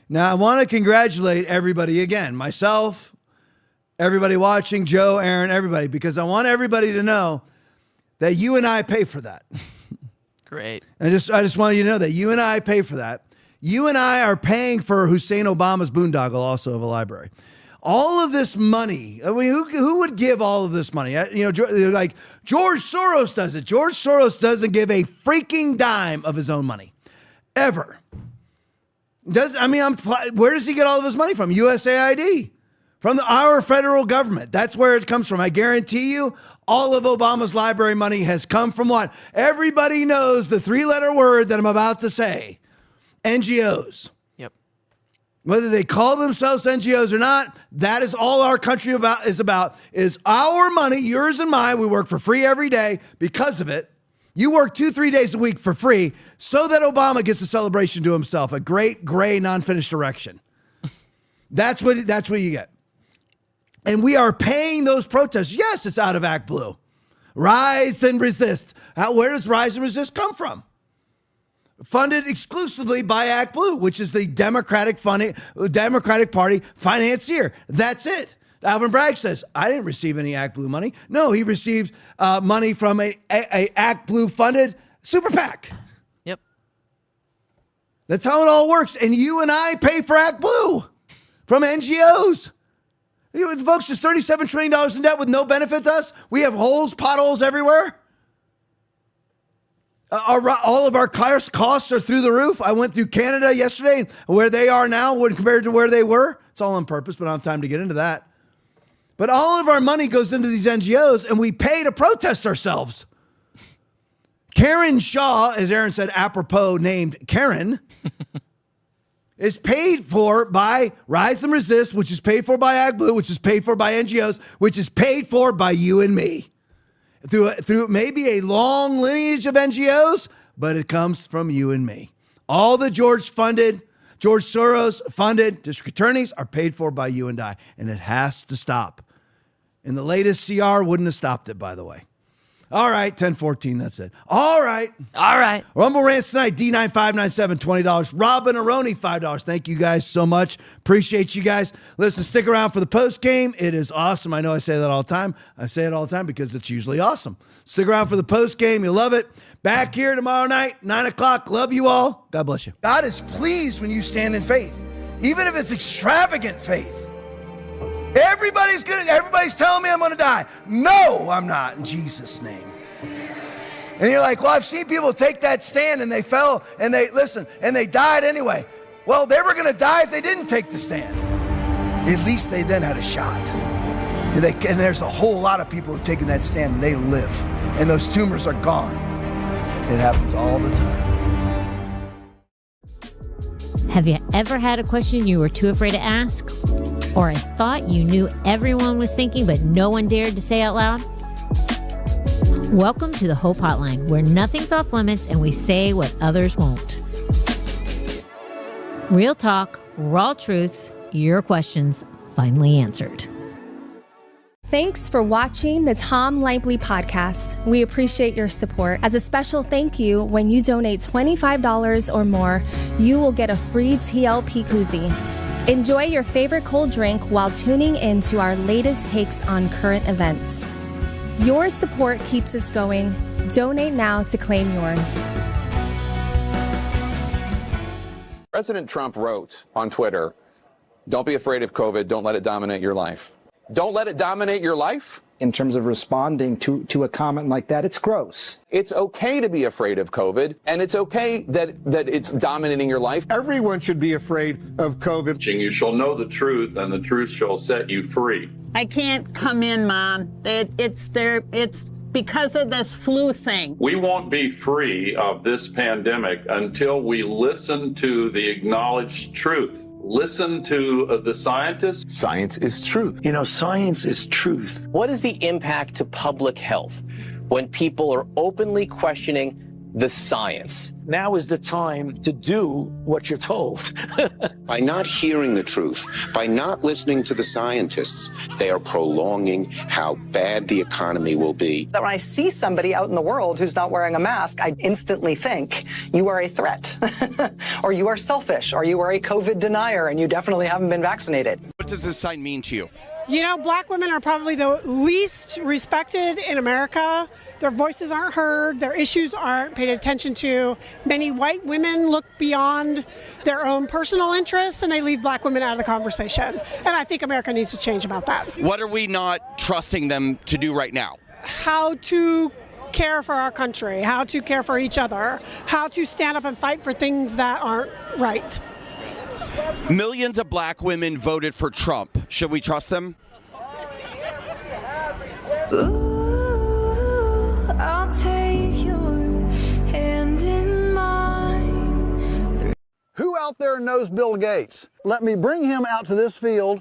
Now I want to congratulate everybody again, myself, everybody watching, Joe, Aaron, everybody, because I want everybody to know that you and I pay for that. Great. I just want you to know that you and I pay for that. You and I are paying for Hussein Obama's boondoggle, also of a library. All of this money, I mean, who would give all of this money? Like George Soros does it. George Soros doesn't give a freaking dime of his own money, ever. Where does he get all of his money from? USAID. From our federal government. That's where it comes from. I guarantee you, all of Obama's library money has come from what? Everybody knows the three-letter word that I'm about to say. NGOs. Yep. Whether they call themselves NGOs or not, that is all our country is our money, yours and mine. We work for free every day because of it. You work 2-3 days a week for free so that Obama gets a celebration to himself, a great gray non-finished erection. That's what you get. And we are paying those protests. Yes, it's out of Act Blue. Rise and Resist. Where does Rise and Resist come from? Funded exclusively by Act Blue, which is the Democratic Party financier. That's it. Alvin Bragg says, I didn't receive any Act Blue money. No, he received money from a Act Blue funded super PAC. Yep. That's how it all works. And you and I pay for Act Blue from NGOs. The folks, just $37 trillion in debt with no benefit to us. We have potholes everywhere. All of our costs are through the roof. I went through Canada yesterday, where they are now when compared to where they were. It's all on purpose, but I don't have time to get into that. But all of our money goes into these NGOs, and we pay to protest ourselves. Karen Shaw, as Aaron said, apropos named Karen, is paid for by Rise and Resist, which is paid for by AgBlue, which is paid for by NGOs, which is paid for by you and me. Through maybe a long lineage of NGOs, but it comes from you and me. All the George Soros funded district attorneys are paid for by you and I, and it has to stop. And the latest CR wouldn't have stopped it, by the way. All right, 10-14, that's it. All right. Rumble Rants tonight, D9597, $20. Robin Aroni, $5. Thank you guys so much. Appreciate you guys. Listen, stick around for the post game. It is awesome. I know I say that all the time. I say it all the time because it's usually awesome. Stick around for the post game. You'll love it. Back here tomorrow night, 9 o'clock. Love you all. God bless you. God is pleased when you stand in faith, even if it's extravagant faith. Everybody's telling me I'm going to die. No, I'm not, in Jesus' name. And you're like, well, I've seen people take that stand and they fell and they died anyway. Well, they were going to die if they didn't take the stand. At least they then had a shot. And there's a whole lot of people who've taken that stand and they live. And those tumors are gone. It happens all the time. Have you ever had a question you were too afraid to ask? Or a thought you knew everyone was thinking but no one dared to say out loud? Welcome to the Hope Hotline, where nothing's off limits and we say what others won't. Real talk, raw truth, your questions finally answered. Thanks for watching the Tom Laipply podcast. We appreciate your support. As a special thank you, when you donate $25 or more, you will get a free TLP koozie. Enjoy your favorite cold drink while tuning in to our latest takes on current events. Your support keeps us going. Donate now to claim yours. President Trump wrote on Twitter, "Don't be afraid of COVID. Don't let it dominate your life." Don't let it dominate your life? In terms of responding to a comment like that, it's gross. It's okay to be afraid of COVID, and it's okay that it's dominating your life. Everyone should be afraid of COVID. You shall know the truth, and the truth shall set you free. I can't come in, Mom. It's because of this flu thing. We won't be free of this pandemic until we listen to the acknowledged truth. Listen to the scientists. Science is truth. You know, science is truth. What is the impact to public health when people are openly questioning the science? Now is the time to do what you're told. By not hearing the truth, by not listening to the scientists, they are prolonging how bad the economy will be. When I see somebody out in the world who's not wearing a mask, I instantly think you are a threat, or you are selfish, or you are a COVID denier, and you definitely haven't been vaccinated. What does this sign mean to you? You know, black women are probably the least respected in America. Their voices aren't heard. Their issues aren't paid attention to. Many white women look beyond their own personal interests and they leave black women out of the conversation. And I think America needs to change about that. What are we not trusting them to do right now? How to care for our country, how to care for each other, how to stand up and fight for things that aren't right. Millions of black women voted for Trump. Should we trust them? Ooh, I'll take your hand in mine. Who out there knows Bill Gates? Let me bring him out to this field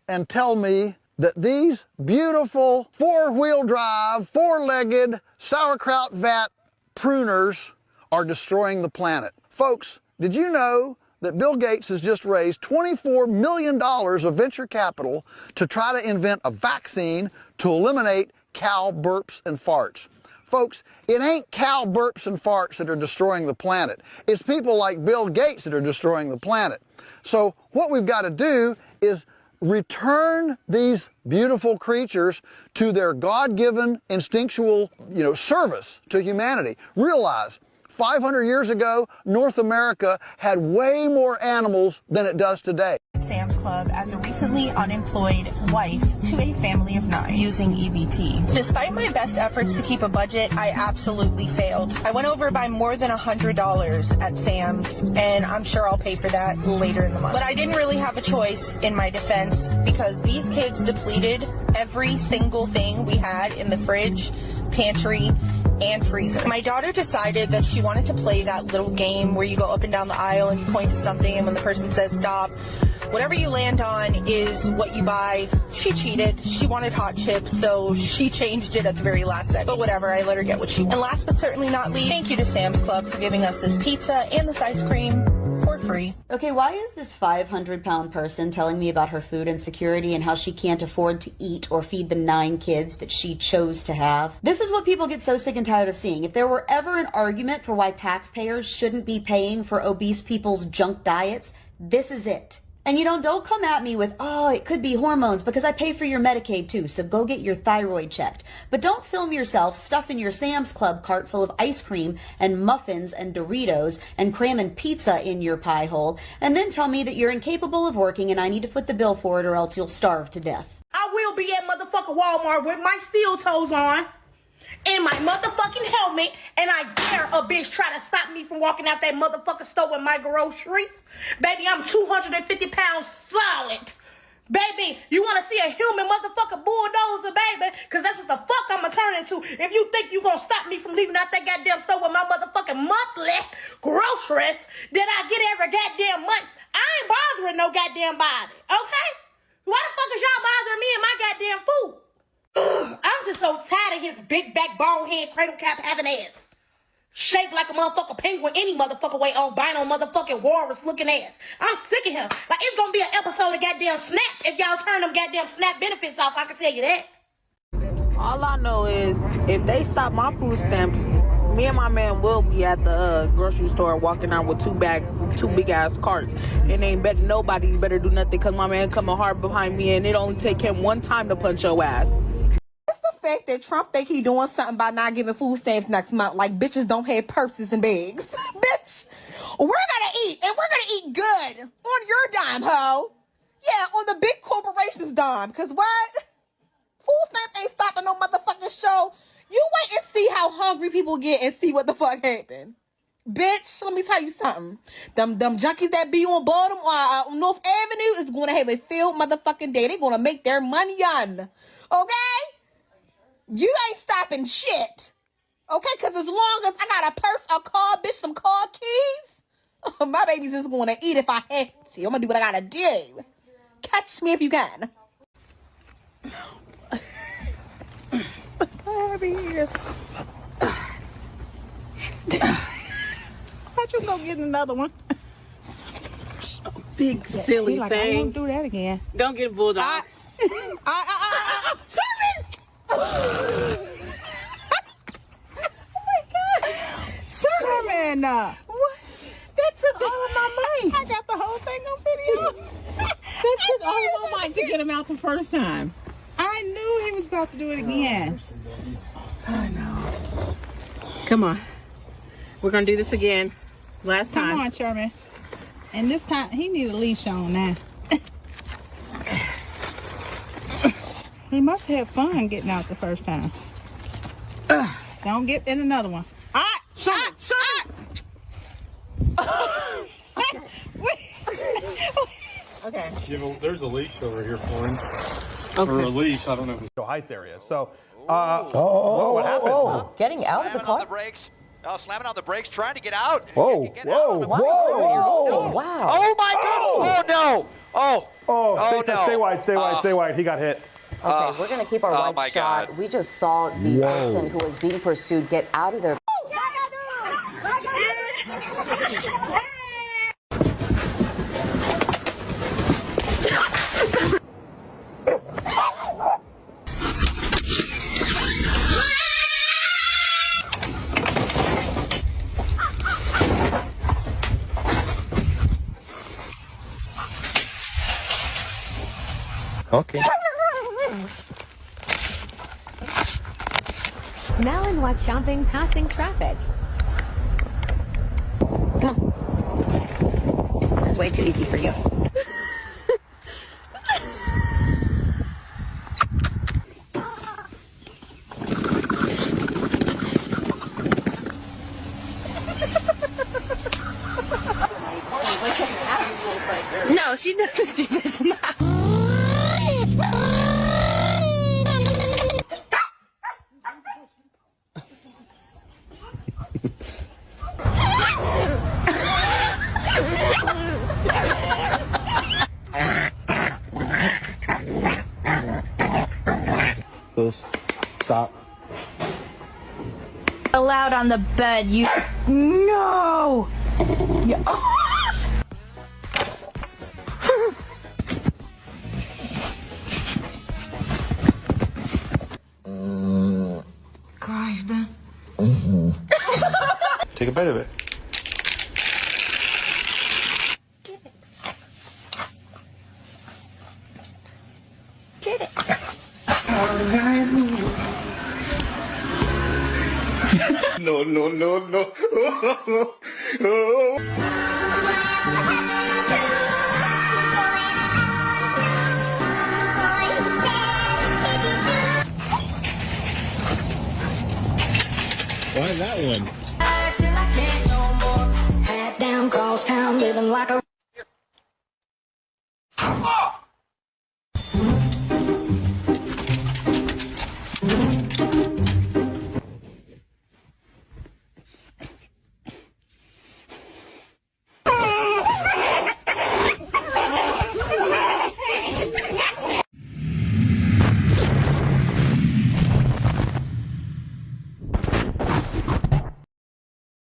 and tell me that these beautiful four-wheel drive, four-legged sauerkraut vat pruners are destroying the planet. Folks, did you know that Bill Gates has just raised $24 million of venture capital to try to invent a vaccine to eliminate cow burps and farts? Folks, it ain't cow burps and farts that are destroying the planet. It's people like Bill Gates that are destroying the planet. So what we've got to do is return these beautiful creatures to their God-given instinctual, service to humanity. Realize 500 years ago, North America had way more animals than it does today. Sam's Club as a recently unemployed wife to a family of 9 using EBT. Despite my best efforts to keep a budget, I absolutely failed. I went over by more than $100 at Sam's, and I'm sure I'll pay for that later in the month. But I didn't really have a choice in my defense because these kids depleted every single thing we had in the fridge, pantry, and freezer. My daughter decided that she wanted to play that little game where you go up and down the aisle and you point to something, and when the person says stop, whatever you land on is what you buy. She cheated. She wanted hot chips, so she changed it at the very last second. But whatever, I let her get what she wanted. And last but certainly not least, thank you to Sam's Club for giving us this pizza and this ice cream for free. Okay, why is this 500-pound person telling me about her food insecurity and how she can't afford to eat or feed the 9 kids that she chose to have? This is what people get so sick and tired of seeing. If there were ever an argument for why taxpayers shouldn't be paying for obese people's junk diets, this is it. And don't come at me with, oh, it could be hormones, because I pay for your Medicaid too, so go get your thyroid checked. But don't film yourself stuffing your Sam's Club cart full of ice cream and muffins and Doritos and cramming pizza in your pie hole, and then tell me that you're incapable of working and I need to foot the bill for it or else you'll starve to death. I will be at motherfucking Walmart with my steel toes on and my motherfucking helmet, and I dare a bitch try to stop me from walking out that motherfucking store with my groceries. Baby, I'm 250 pounds solid. Baby, you want to see a human motherfucking bulldozer, baby? Because that's what the fuck I'm going to turn into if you think you going to stop me from leaving out that goddamn store with my motherfucking monthly groceries that I get every goddamn month. I ain't bothering no goddamn body, okay? Why the fuck is y'all bothering me and my goddamn food? I'm just so tired of his big back, bald head, cradle cap having ass. Shaped like a motherfucking penguin any motherfucking way, albino motherfucking walrus looking ass. I'm sick of him. Like, it's gonna be an episode of goddamn Snap if y'all turn them goddamn Snap benefits off, I can tell you that. All I know is if they stop my food stamps, me and my man will be at the grocery store walking out with two big ass carts, and nobody better do nothing because my man coming hard behind me, and it only take him one time to punch your ass. It's the fact that Trump think he doing something by not giving food stamps next month, like bitches don't have purses and bags. Bitch, we're gonna eat, and we're gonna eat good on your dime, ho. Yeah, on the big corporation's dime, because what? Food stamp ain't stopping no motherfucking show. You wait and see how hungry people get and see what the fuck happen. Bitch, let me tell you something. Them junkies that be on Baltimore, North Avenue is going to have a field motherfucking day. They're going to make their money on. Okay? You ain't stopping shit. Okay? Because as long as I got a purse, a car, bitch, some car keys, my baby's just going to eat if I have to. I'm going to do what I got to do. Catch me if you can. Here. Thought you was gonna get another one. Big silly thing. I won't do that again. Don't get bulldog. Sherman! Oh my God, Sherman! What? That took all of my mind. I got the whole thing on video. That took all of my mind to get him out the first time. I knew he was about to do it again. I know. Come on. We're going to do this again. Last time. Come on, Sherman. And this time, he need a leash on now. He must have fun getting out the first time. Don't get in another one. All right, Sherman. Okay. Yeah, there's a leash over here for him. Okay. Or a leash, I don't know. Heights area. So, what happened? Getting out of the car? On the brakes. Slamming on the brakes, trying to get out. Whoa, whoa. Wow. Oh, my God. Oh, no. Stay wide. He got hit. Okay, we're going to keep our wide shot. God. We just saw the person who was being pursued get out of there. Okay. Melon watch shopping passing traffic. Come on. That's way too easy for you. No, she doesn't do this now. Stop. Allowed on the bed, you. No! Каждый. Take a bite of it. Get it. No, no, no, no. Why that one? Down cross town, living like a.